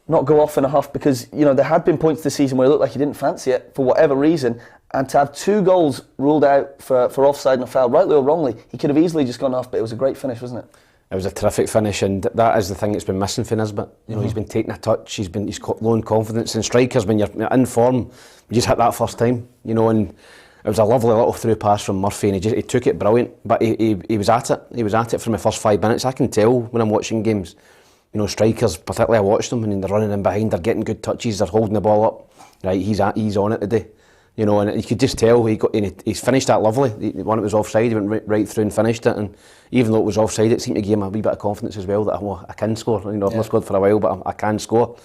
not go off in a huff, because you know there had been points this season where it looked like he didn't fancy it for whatever reason, and to have 2 goals ruled out for offside and a foul, rightly or wrongly, he could have easily just gone off, but it was a great finish, wasn't it? It was a terrific finish, and that is the thing that's been missing for Nisbet. You know, he's been taking a touch, he's got low in confidence, and strikers, when you're in form, you just hit that first time, you know, and it was a lovely little through pass from Murphy, and he took it brilliant, but he was at it. He was at it from the first 5 minutes. I can tell when I'm watching games, you know, strikers, particularly I watched them, and they're running in behind, they're getting good touches, they're holding the ball up, right, he's on it today. You know, and you could just tell he's finished that lovely. When it was offside, he went right through and finished it. And even though it was offside, it seemed to give him a wee bit of confidence as well that I can score. You know, I've not scored for a while, but I can score.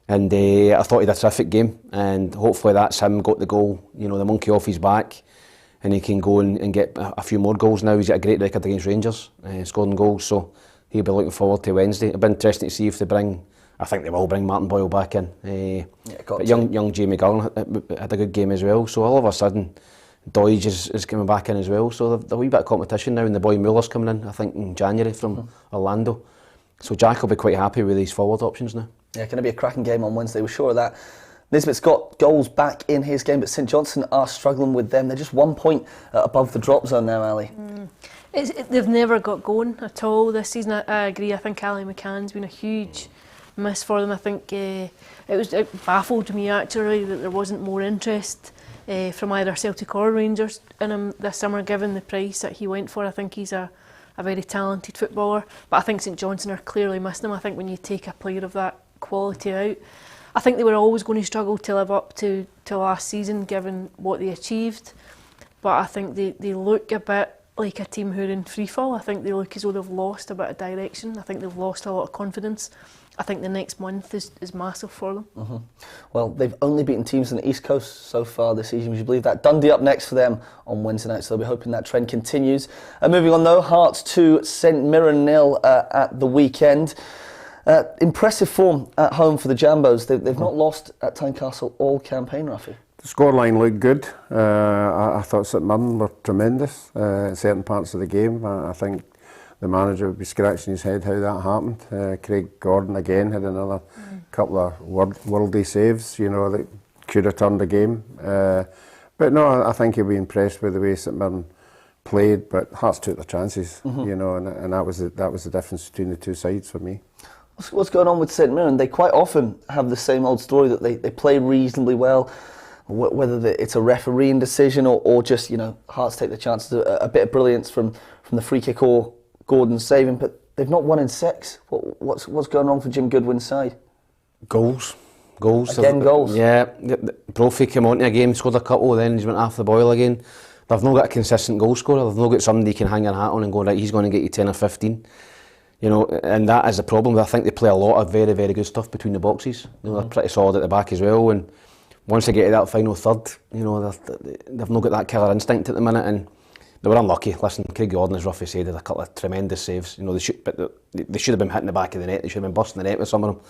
And I thought he had a terrific game. And hopefully that's him got the goal. You know, the monkey off his back, and he can go and get a few more goals now. He's got a great record against Rangers, scoring goals. So he'll be looking forward to Wednesday. It'll be interesting to see if they bring. I think they will bring Martin Boyle back in. But young Jamie Garland had a good game as well. So all of a sudden, Doige is coming back in as well. So there's a wee bit of competition now, and the boy Muller's coming in, I think, in January from Orlando. So Jack will be quite happy with these forward options now. Yeah, going to be a cracking game on Wednesday, we're sure of that. Nisbet's got goals back in his game, but St Johnstone are struggling with them. They're just 1 point above the drop zone now, Ali. They've never got going at all this season. I agree. I think Ali McCann's been a huge miss for them. I think it baffled me actually that there wasn't more interest from either Celtic or Rangers in him this summer, given the price that he went for. I think he's a very talented footballer, but I think St Johnstone are clearly missing him. I think when you take a player of that quality out, I think they were always going to struggle to live up to last season given what they achieved, but I think they look a bit like a team who are in free fall. I think they look as though they've lost a bit of direction. I think they've lost a lot of confidence. I think the next month is massive for them. Well, they've only beaten teams on the East Coast so far this season. Would you believe that? Dundee up next for them on Wednesday night, so they'll be hoping that trend continues. Moving on though, Hearts 2, St Mirren 0 at the weekend. Impressive form at home for the Jambos. They've not lost at Tynecastle all campaign, Rafi. The scoreline looked good. I thought St Mirren were tremendous in certain parts of the game. I think the manager would be scratching his head how that happened. Craig Gordon again had another couple of worldly saves, that could have turned the game. But no, I think he'll be impressed with the way St Mirren played. But Hearts took their chances, and that was the difference between the two sides for me. What's going on with St Mirren? They quite often have the same old story that they play reasonably well. Whether it's a refereeing decision or just Hearts take the chances, a bit of brilliance from the free kick or Gordon saving, but they've not won in 6. What's going wrong for Jim Goodwin's side? Goals. Again, goals. Yeah, Brophy came onto a game, scored a couple, then he's went off the boil again. They've not got a consistent goal scorer. They've not got somebody you can hang your hat on and go, right, he's going to get you 10 or 15. And that is the problem. I think they play a lot of very, very good stuff between the boxes. They're pretty solid at the back as well. And once they get to that final third, they've not got that killer instinct at the minute. And they were unlucky. Listen, Craig Gordon, as Ruffy said, did a couple of tremendous saves. They should have been hitting the back of the net. They should have been busting the net with some of them.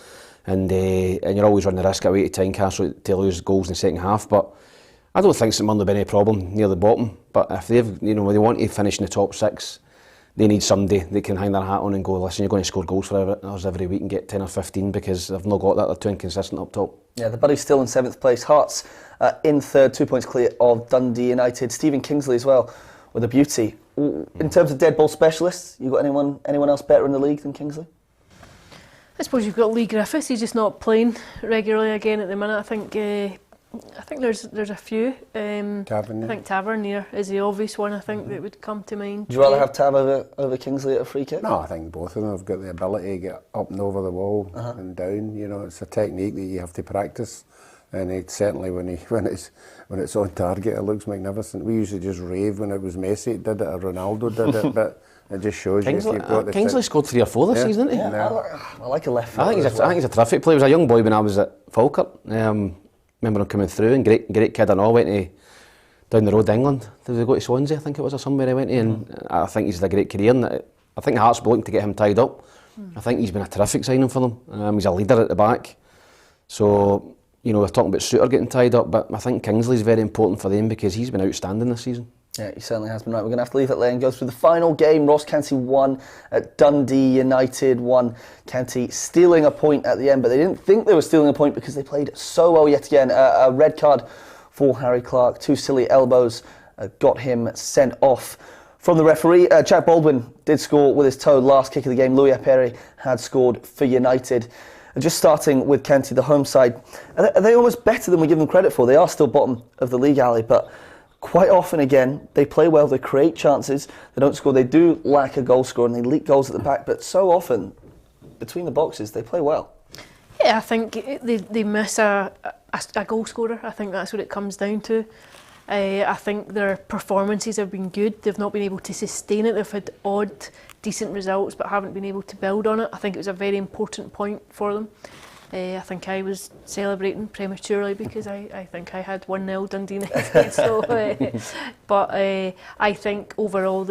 And you're always running the risk away to Tynecastle to lose goals in the second half. But I don't think St Mirren will be any problem near the bottom. But if they want to finish in the top 6, they need somebody they can hang their hat on and go, listen, you're going to score goals for us every week and get 10 or 15 because they've not got that. They're too inconsistent up top. Yeah, the Buddies still in 7th place. Hearts in 3rd, 2 points clear of Dundee United. Stephen Kingsley as well with a beauty. In terms of dead ball specialists, you got anyone else better in the league than Kingsley? I suppose you've got Lee Griffiths. He's just not playing regularly again at the minute. I think there's a few. Tavernier. I think Tavernier is the obvious one. I think that would come to mind. Would you rather have Tav over Kingsley at a free kick? No, I think both of them have got the ability to get up and over the wall and down. It's a technique that you have to practice, and certainly when it's on target, it looks magnificent. We usually just rave when it was Messi that did it or Ronaldo did it, but it just shows Kingsley, you if you've got the Kingsley scored 3 or 4 this season, didn't he? Yeah. I like a left foot. I think he's a terrific player. He was a young boy when I was at Falkirk. Remember him coming through, and great kid and all. Went down the road to England. Did he go to Swansea, I think it was, or somewhere he went to, and I think he's had a great career. And I think Hearts will be looking to get him tied up. I think he's been a terrific signing for them. He's a leader at the back. So, we're talking about Suter getting tied up, but I think Kingsley's very important for them because he's been outstanding this season. Yeah, he certainly has been. Right, we're going to have to leave it there and go through the final game. Ross County 1 at Dundee United 1. County stealing a point at the end, but they didn't think they were stealing a point because they played so well yet again. A red card for Harry Clark. 2 silly elbows got him sent off from the referee. Jack Baldwin did score with his toe last kick of the game. Louis Aperi had scored for United. And just starting with County, the home side, are they almost better than we give them credit for? They are still bottom of the league, Ali, but quite often, again, they play well, they create chances, they don't score, they do lack a goal scorer and they leak goals at the back, but so often, between the boxes, they play well. Yeah, I think they miss a goal scorer. I think that's what it comes down to. I think their performances have been good. They've not been able to sustain it. They've had odd, decent results, but haven't been able to build on it. I think it was a very important point for them. I think I was celebrating prematurely because I think I had 1-0 Dundee United. But I think overall,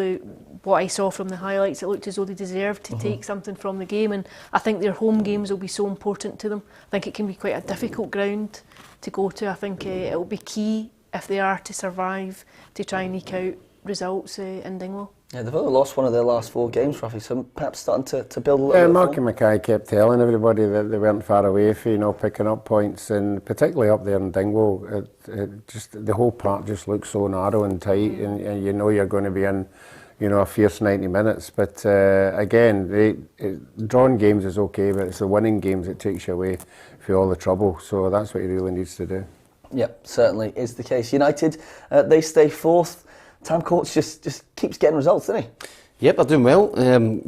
what I saw from the highlights, it looked as though they deserved to take something from the game, and I think their home games will be so important to them. I think it can be quite a difficult ground to go to. I think it will be key if they are to survive to try and eke out results in Dingwall. Yeah, they've only lost one of their last 4 games, Ruffy, so perhaps starting to build a little bit. Malcolm Mackay kept telling everybody that they weren't far away from picking up points, and particularly up there in Dingwall, just the whole park just looks so narrow and tight, and you're going to be in a fierce 90 minutes. But again, drawing games is okay, but it's the winning games that takes you away from all the trouble. So that's what he really needs to do. Yep, certainly is the case. United, they stay 4th. Tam Courts just keeps getting results, doesn't he? Yep, they're doing well.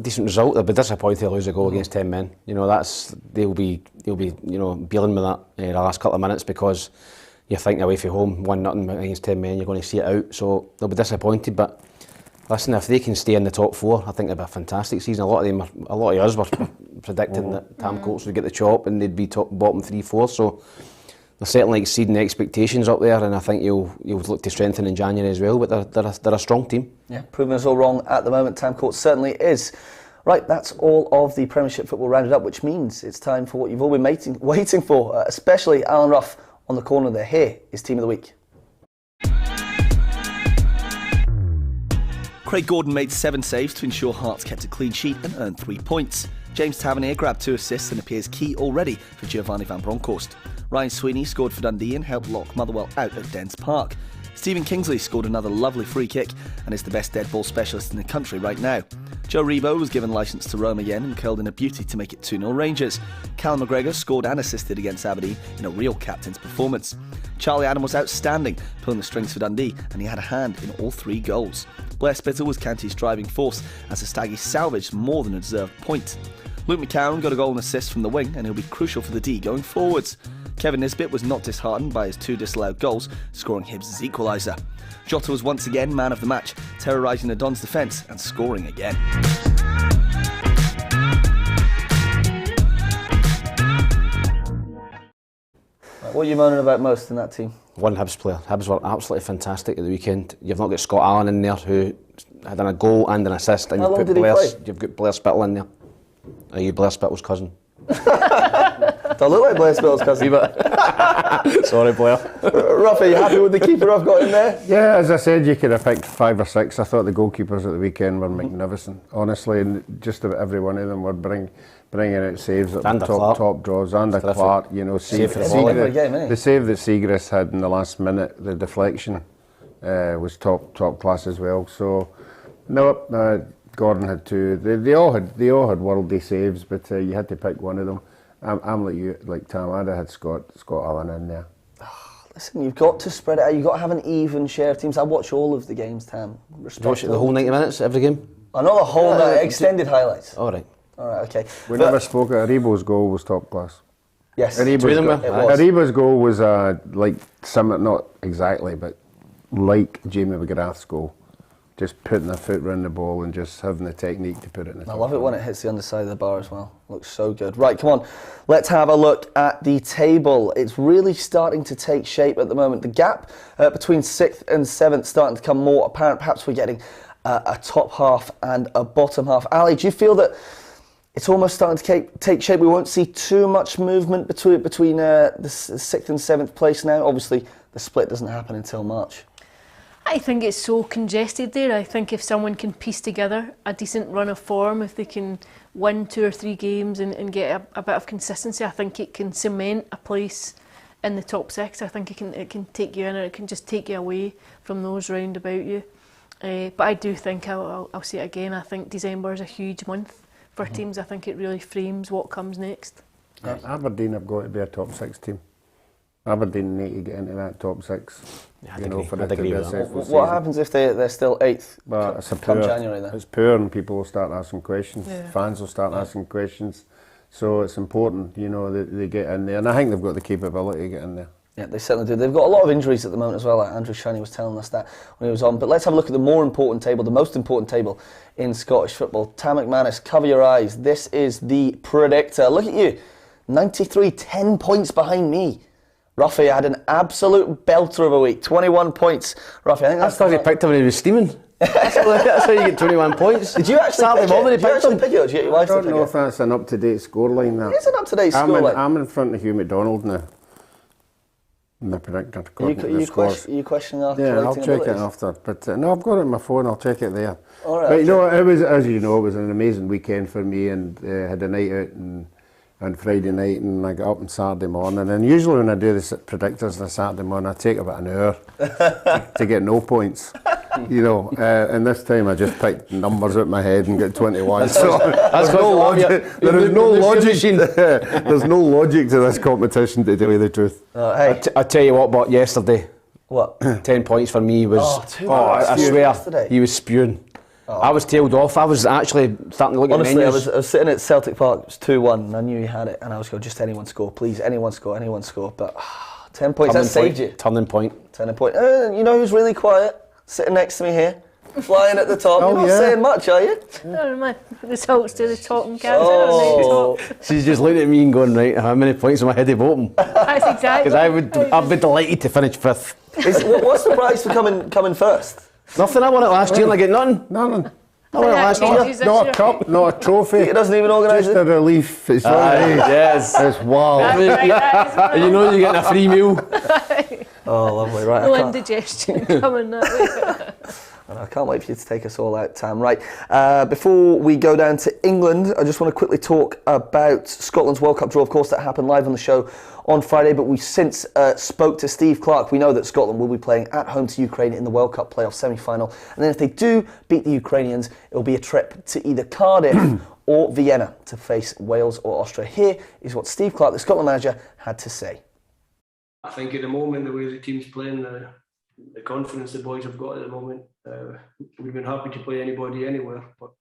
Decent result. They'll be disappointed to lose a goal against 10 men. They'll be dealing with that the last couple of minutes because you're thinking away from home, 1-0 against 10 men. You're going to see it out, so they'll be disappointed. But Listen, if they can stay in the top 4, I think it'd be a fantastic season. A lot of us were predicting that Tam Courts would get the chop and they'd be bottom 3-4. So they're certainly exceeding the expectations up there, and I think you'll look to strengthen in January as well. But they're a strong team. Yeah, proving us all wrong at the moment. Tam Courts certainly is. Right, that's all of the Premiership football rounded up, which means it's time for what you've all been waiting for, especially Alan Ruff on the corner there. Here is Team of the Week. Craig Gordon made 7 saves to ensure Hearts kept a clean sheet and earned 3 points. James Tavernier grabbed 2 assists and appears key already for Giovanni van Bronckhorst. Ryan Sweeney scored for Dundee and helped lock Motherwell out at Dens Park. Stephen Kingsley scored another lovely free kick and is the best dead ball specialist in the country right now. Joe Rebo was given licence to roam again and curled in a beauty to make it 2-0 Rangers. Callum McGregor scored and assisted against Aberdeen in a real captain's performance. Charlie Adam was outstanding, pulling the strings for Dundee, and he had a hand in all 3 goals. Blair Spittle was County's driving force as the Staggies salvaged more than a deserved point. Luke McCowan got a goal and assist from the wing, and he'll be crucial for the D going forwards. Kevin Nisbet was not disheartened by his 2 disallowed goals, scoring Hibs' equaliser. Jota was once again man of the match, terrorising the Dons' defence and scoring again. What are you moaning about most in that team? One Hibs player. Hibs were absolutely fantastic at the weekend. You've not got Scott Allen in there, who had done a goal and an assist, and How long did he play? You've got Blair Spittle in there. Are you Blair Spittle's cousin? Don't look like Blair Spittle's cousin, but sorry, Blair. Ruff, are you happy with the keeper I've got in there? Yeah, as I said, you could have picked 5 or 6. I thought the goalkeepers at the weekend were magnificent. Honestly, and just about every one of them were bringing out saves at the top draws. Ander Clark, you know, the save that Seagrass had in the last minute, the deflection was top class as well. So, no, Gordon had 2. They all had worldly saves, but you had to pick one of them. I'm like you, like Tam. I'd have had Scott Allen in there. Listen, you've got to spread it out. You've got to have an even share of teams. I watch all of the games, Tam. Watch the whole 90 minutes, every game? I know the whole extended highlights. All right, okay. We never spoke. Aribo's goal was top class. Yes, Aribo's goal was not exactly, but like Jamie McGrath's goal. Just putting a foot around the ball and just having the technique to put it in the top. I love it when it hits the underside of the bar as well. Looks so good. Right, come on. Let's have a look at the table. It's really starting to take shape at the moment. The gap between 6th and 7th starting to become more apparent. Perhaps we're getting a top half and a bottom half. Ali, do you feel that it's almost starting to take shape? We won't see too much movement between the 6th and 7th place now. Obviously, the split doesn't happen until March. I think it's so congested there. I think if someone can piece together a decent run of form, if they can win 2 or 3 games and get a bit of consistency, I think it can cement a place in the top 6. I think it can take you in, or it can just take you away from those round about you. But I do think, I'll say it again, I think December is a huge month for teams. I think it really frames what comes next. Aberdeen have got to be a top 6 team. Aberdeen need to get into that top 6. Yeah, For it to be a successful season. What happens if they're still 8th come January then? It's poor and people will start asking questions. Yeah. Fans will start asking questions. So it's important, that they get in there. And I think they've got the capability to get in there. Yeah, they certainly do. They've got a lot of injuries at the moment as well. Like Andrew Shiny was telling us that when he was on. But let's have a look at the more important table, the most important table in Scottish football. Tam McManus, cover your eyes. This is the predictor. Look at you. 93, 10 points behind me. Ruffy had an absolute belter of a week, 21 points. Ruffy, I think that's because he picked him when he was steaming. That's how you get 21 points. Did you actually pick it? Did you actually pick it, or did you get your wife to pick it? I don't know if that's an up-to-date scoreline. It is an up-to-date scoreline. I'm in front of Hugh McDonald now. In the predictor. Are you questioning our Yeah, I'll check abilities? it after. But no, I've got it on my phone. I'll check it there. All right. But it was, as you know, it was an amazing weekend for me, and had a night out on Friday night, and I got up on Saturday morning. And usually when I do the predictors on a Saturday morning, I take about an hour to get no points. And this time I just picked numbers out of my head and got 21. So there's no logic. There is no logic. There's no logic to this competition, to tell you the truth. I tell you what, but yesterday, What? 10 points for me was. I swear, yesterday. he was spewing. I was tailed off. I was actually starting to look Honestly, at menus. I was sitting at Celtic Park, it was 2-1, and I knew he had it, and I was going, just anyone score, please, anyone score. But 10 points, that saved you. Turning point. 10 point. You know who's really quiet? Sitting next to me here, flying at the top. You're not saying much, are you? Oh man, results do the talking, can't they? She's just looking at me and going, right, how many points am I ahead of Bolton? That's exactly. Because I'd be delighted to finish 5th. What's the prize for coming first? Nothing. I won it last year and I get nothing. Nothing. I won it last year. Not a cup, not a trophy. It doesn't even organise Just it? a relief. It's Yes. It's wow. And you know you're getting a free meal. Oh, lovely. Right. No indigestion coming that way. I can't wait for you to take us all out, Tam. Right, before we go down to England, I just want to quickly talk about Scotland's World Cup draw, of course, that happened live on the show on Friday, but we since spoke to Steve Clarke. We know that Scotland will be playing at home to Ukraine in the World Cup playoff semi-final, and then if they do beat the Ukrainians, it'll be a trip to either Cardiff or Vienna to face Wales or Austria. Here is what Steve Clarke, the Scotland manager, had to say. I think at the moment, the way the team's playing, the confidence the boys have got at the moment, we've been happy to play anybody anywhere. But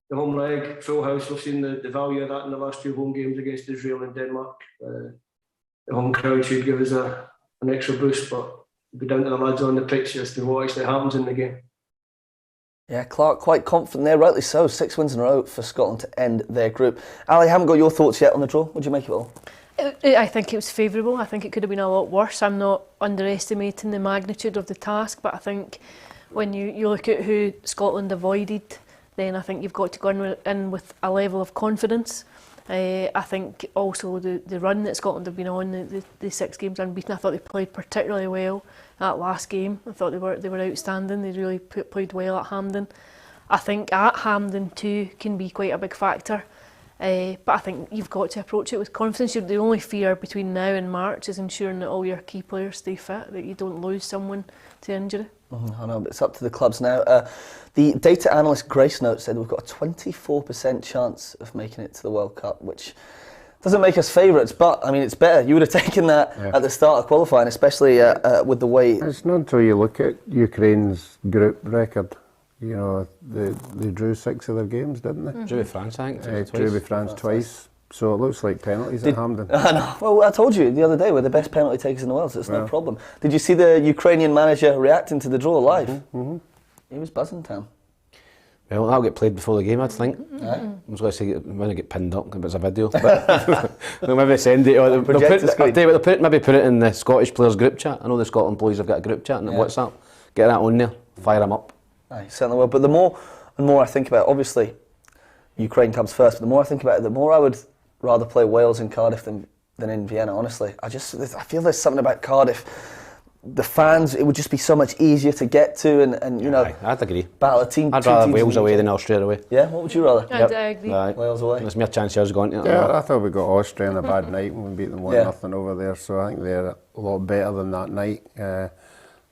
the home leg, full house, we've seen the value of that in the last 2 home games against Israel and Denmark. The home crowd should give us an extra boost, but it'll be down to the lads on the pitch as to what actually happens in the game. Yeah, Clarke quite confident there, rightly so. 6 wins in a row for Scotland to end their group. Ali, I haven't got your thoughts yet on the draw. What do you make of it all? I think it was favourable. I think it could have been a lot worse. I'm not underestimating the magnitude of the task, but I think when you look at who Scotland avoided, then I think you've got to go in with a level of confidence. I think also the run that Scotland have been on, the 6 games unbeaten, I thought they played particularly well that last game. I thought they were outstanding. They really played well at Hampden. I think at Hampden too can be quite a big factor. But I think you've got to approach it with confidence. The only fear between now and March is ensuring that all your key players stay fit, that you don't lose someone to injury. I know, but it's up to the clubs now. The data analyst Grace Note said we've got a 24% chance of making it to the World Cup, which doesn't make us favourites, but I mean it's better. You would have taken that at the start of qualifying, especially with the way. It's not until you look at Ukraine's group record. You know, they drew 6 of their games, didn't they? Drew with France, I think. Drew with France twice. So it looks like penalties at Hampden. I know. Well, I told you the other day we're the best penalty takers in the world, so it's no problem. Did you see the Ukrainian manager reacting to the draw live? Mm-hmm. He was buzzing, Tam. Well, that'll get played before the game, I think. I was going to say when I get pinned up, it's a video. But they'll maybe send it. Or they'll maybe put it in the Scottish players group chat. I know the Scotland boys have got a group chat on WhatsApp. Get that on there, fire them up. I certainly will. But the more and more I think about it, obviously Ukraine comes first, but the more I think about it, the more I would rather play Wales in Cardiff than in Vienna, honestly. I feel there's something about Cardiff. The fans, it would just be so much easier to get to and you know, I'd agree. Battle a team. I'd rather Wales away than Austria away. Yeah, what would you rather? I agree. Wales away. There's more chance of us going to it. Yeah, I thought we got Austria on a bad night when we beat them 1-0 over there, so I think they're a lot better than that night.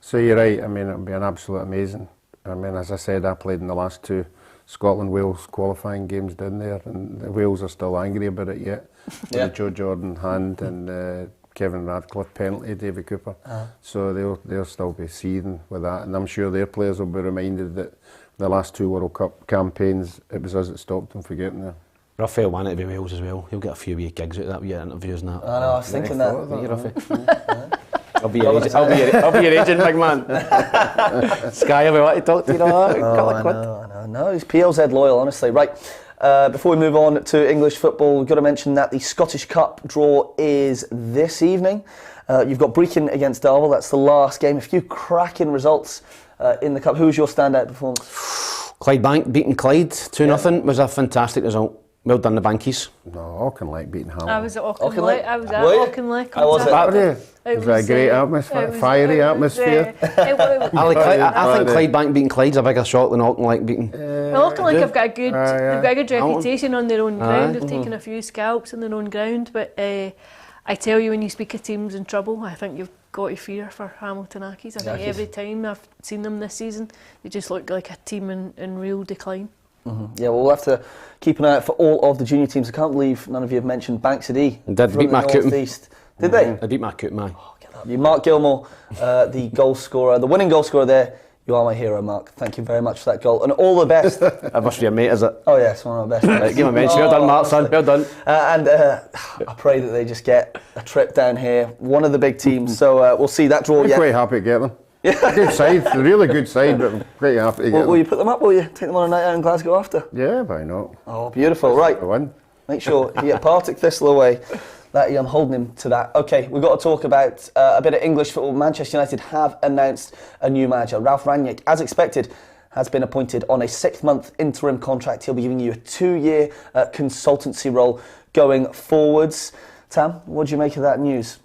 So you're right, I mean, it would be an absolute amazing. I mean, as I said, I played in the last 2 Scotland-Wales qualifying games down there, and the Wales are still angry about it yet. The Joe Jordan hand and Kevin Radcliffe penalty, David Cooper. So they'll still be seething with that, and I'm sure their players will be reminded that the last 2 World Cup campaigns, it was us that stopped them from getting there. Raphael wanted to be Wales as well. He'll get a few wee gigs out of that, wee interviews and that. I know, I was thinking that. I'll be your agent, big man. Sky, I want to talk to you. I know. He's PLZ loyal, honestly. Right, before we move on to English football, we've got to mention that the Scottish Cup draw is this evening. You've got Brechin against Darvel. That's the last game. A few cracking results in the Cup. Who's your standout performance? Clydebank beating Clyde 2-0 was a fantastic result. Well done, the Bankies. No, Auchinleck beating Hamilton. I was at Auchinleck. I was at Auchinleck. How was it? It was a great atmosphere, fiery atmosphere. I think Clydebank beating Clyde's a bigger shock than Auchinleck beating. Well, Auchinleck have got a good, they've got a good reputation on their own ground. They've taken a few scalps on their own ground, but I tell you, when you speak of teams in trouble, I think you've got to fear for Hamilton Accies. I think every time I've seen them this season, they just look like a team in real decline. Yeah, well, we'll have to keep an eye out for all of the junior teams. I can't believe none of you have mentioned Bankside. They did beat Marcooten. Did they? They beat Marcooten, man. Oh, get that. Mark Gilmore, the goal scorer, the winning goal scorer there. You are my hero, Mark. Thank you very much for that goal, and all the best. That must be your mate, is it? Oh yes, one of my best mates. Right, give him a mention. Well done, Mark, son. Well done. And I pray that they just get a trip down here, one of the big teams. So we'll see that draw. I'm quite happy to get them. Good side, a really good side, but quite happy to get Will you put them up? Will you take them on a night out in Glasgow after? Yeah, why not? Oh, beautiful. Right. Win. Make sure you get Partick Thistle away. I'm holding him to that. Okay, we've got to talk about a bit of English football. Manchester United have announced a new manager. Ralf Rangnick, as expected, has been appointed on a 6-month interim contract. He'll be giving you a 2-year consultancy role going forwards. Tam, what do you make of that news?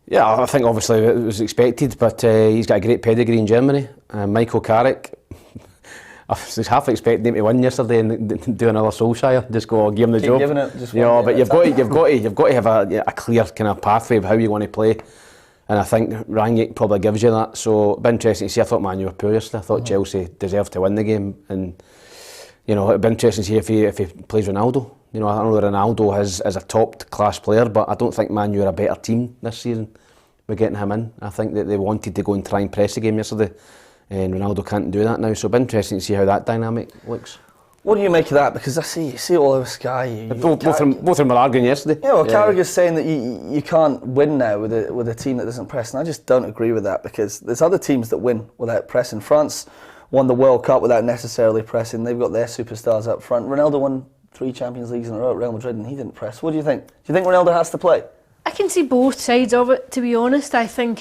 Yeah, I think obviously it was expected, but he's got a great pedigree in Germany. Michael Carrick, I was half expecting him to win yesterday and do another Solskjaer, just go give him the job. Giving it, just but you've got to have a clear kind of pathway of how you want to play, and I think Rangnick probably gives you that. So it'd be interesting to see. I thought Man U were poor yesterday. I thought Chelsea deserved to win the game, and it'd be interesting to see if he plays Ronaldo. I know Ronaldo is a top class player, but I don't think Man U are a better team this season. We're getting him in. I think that they wanted to go and try and press the game yesterday, and Ronaldo can't do that now. So it'll be interesting to see how that dynamic looks. What do you make of that? Because I see all over Sky. Both of them were arguing yesterday. Yeah, well, Carragher's saying that you can't win now with a team that doesn't press, and I just don't agree with that, because there's other teams that win without pressing. France won the World Cup without necessarily pressing. They've got their superstars up front. Ronaldo won 3 Champions Leagues in a row at Real Madrid, and he didn't press. What do you think? Do you think Ronaldo has to play? I can see both sides of it, to be honest. I think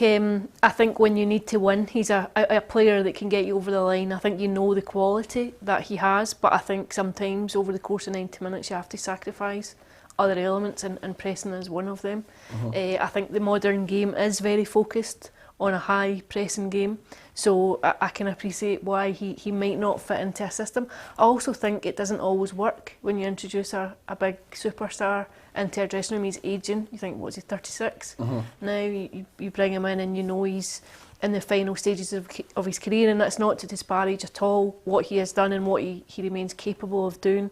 when you need to win, he's a player that can get you over the line. I think you know the quality that he has, but I think sometimes over the course of 90 minutes you have to sacrifice other elements, and pressing is one of them. I think the modern game is very focused on a high pressing game, so I can appreciate why he might not fit into a system. I also think it doesn't always work when you introduce a big superstar into a dressing room. He's ageing. You think, what's he, 36? Now you bring him in and he's in the final stages of his career, and that's not to disparage at all what he has done and what he remains capable of doing,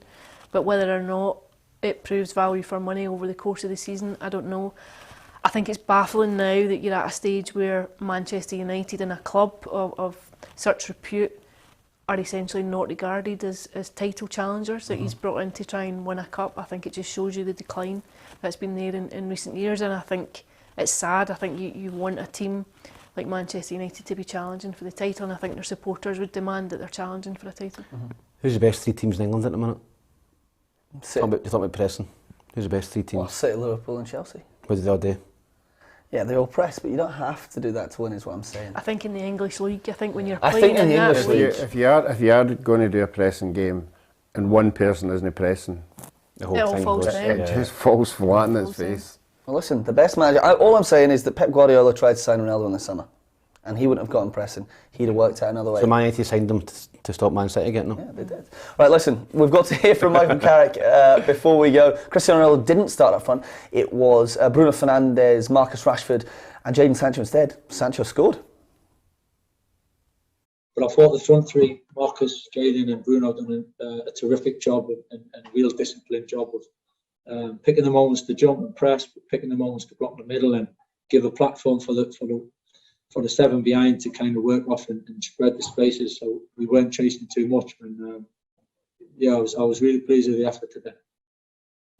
but whether or not it proves value for money over the course of the season, I don't know. I think it's baffling now that you're at a stage where Manchester United and a club of such repute are essentially not regarded as title challengers that he's brought in to try and win a cup. I think it just shows you the decline that's been there in recent years, and I think it's sad. I think you want a team like Manchester United to be challenging for the title, and I think their supporters would demand that they're challenging for a title. Who's the best 3 teams in England at the minute? City. You talk about pressing. Who's the best 3 teams? Well, City, Liverpool and Chelsea. What did they all do? Yeah, they all press, but you don't have to do that to win, is what I'm saying. I think in the English league, when you're playing in the that English league, If you are going to do a pressing game and one person isn't pressing, The whole It all thing falls goes, down. it just falls flat in its face. Well, listen, the best manager... all I'm saying is that Pep Guardiola tried to sign Ronaldo in the summer, and he wouldn't have gotten pressing. He'd have worked out another way. So Man United signed them to stop Man City getting them. Yeah, they did. Right, listen, we've got to hear from Michael Carrick before we go. Cristiano Ronaldo didn't start up front. It was Bruno Fernandes, Marcus Rashford and Jadon Sancho instead. Sancho scored. But I thought the front 3, Marcus, Jadon and Bruno, done a terrific job and a real disciplined job of picking the moments to jump and press, but picking the moments to block the middle and give a platform for the 7 behind to kind of work off and spread the spaces, so we weren't chasing too much. And I was really pleased with the effort today.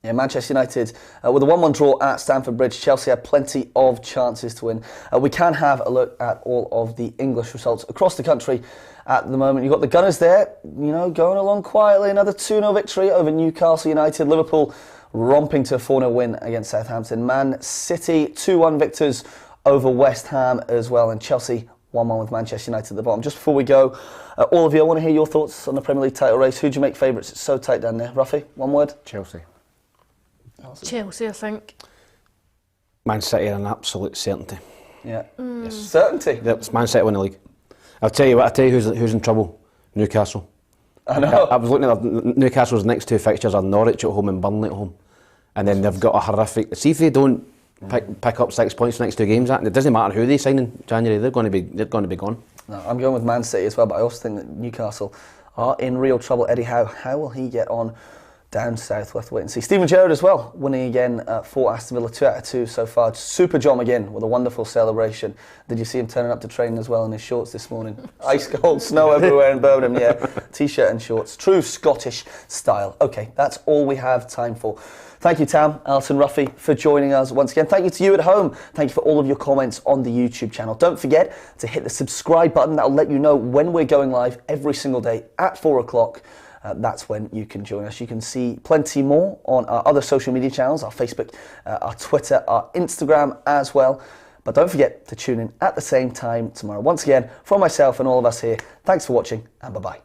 Yeah, Manchester United, with a 1-1 draw at Stamford Bridge, Chelsea had plenty of chances to win. We can have a look at all of the English results across the country at the moment. You've got the Gunners there, going along quietly. Another 2-0 victory over Newcastle United. Liverpool romping to a 4-0 win against Southampton. Man City, 2-1 victors over West Ham as well. And Chelsea 1-1 with Manchester United at the bottom. Just before we go, all of you, I want to hear your thoughts on the Premier League title race. Who do you make favourites? It's so tight down there. Ruffy, one word? Chelsea. Chelsea, I think. Man City are an absolute certainty. Yeah. Yes. Certainty? It's Man City win the league. I'll tell you who's in trouble. Newcastle. I know. I was looking at Newcastle's next 2 fixtures are Norwich at home and Burnley at home. And then they've got a horrific... See if they don't pick up 6 points the next 2 games, and it doesn't matter who they sign in January, they're going to be gone. No, I'm going with Man City as well, but I also think that Newcastle are in real trouble. Eddie Howe, how will he get on down south. We'll have to wait and see. Steven Gerrard as well, winning again for Aston Villa, 2 out of 2 so far. Super John again with a wonderful celebration. Did you see him turning up to training as well in his shorts this morning? Ice cold, snow everywhere in Birmingham, yeah. T-shirt and shorts. True Scottish style. Okay, that's all we have time for. Thank you, Tam, Alison, Ruffy, for joining us once again. Thank you to you at home. Thank you for all of your comments on the YouTube channel. Don't forget to hit the subscribe button. That'll let you know when we're going live every single day at 4 o'clock. That's when you can join us. You can see plenty more on our other social media channels, our Facebook, our Twitter, our Instagram as well. But don't forget to tune in at the same time tomorrow. Once again, from myself and all of us here, thanks for watching and bye-bye.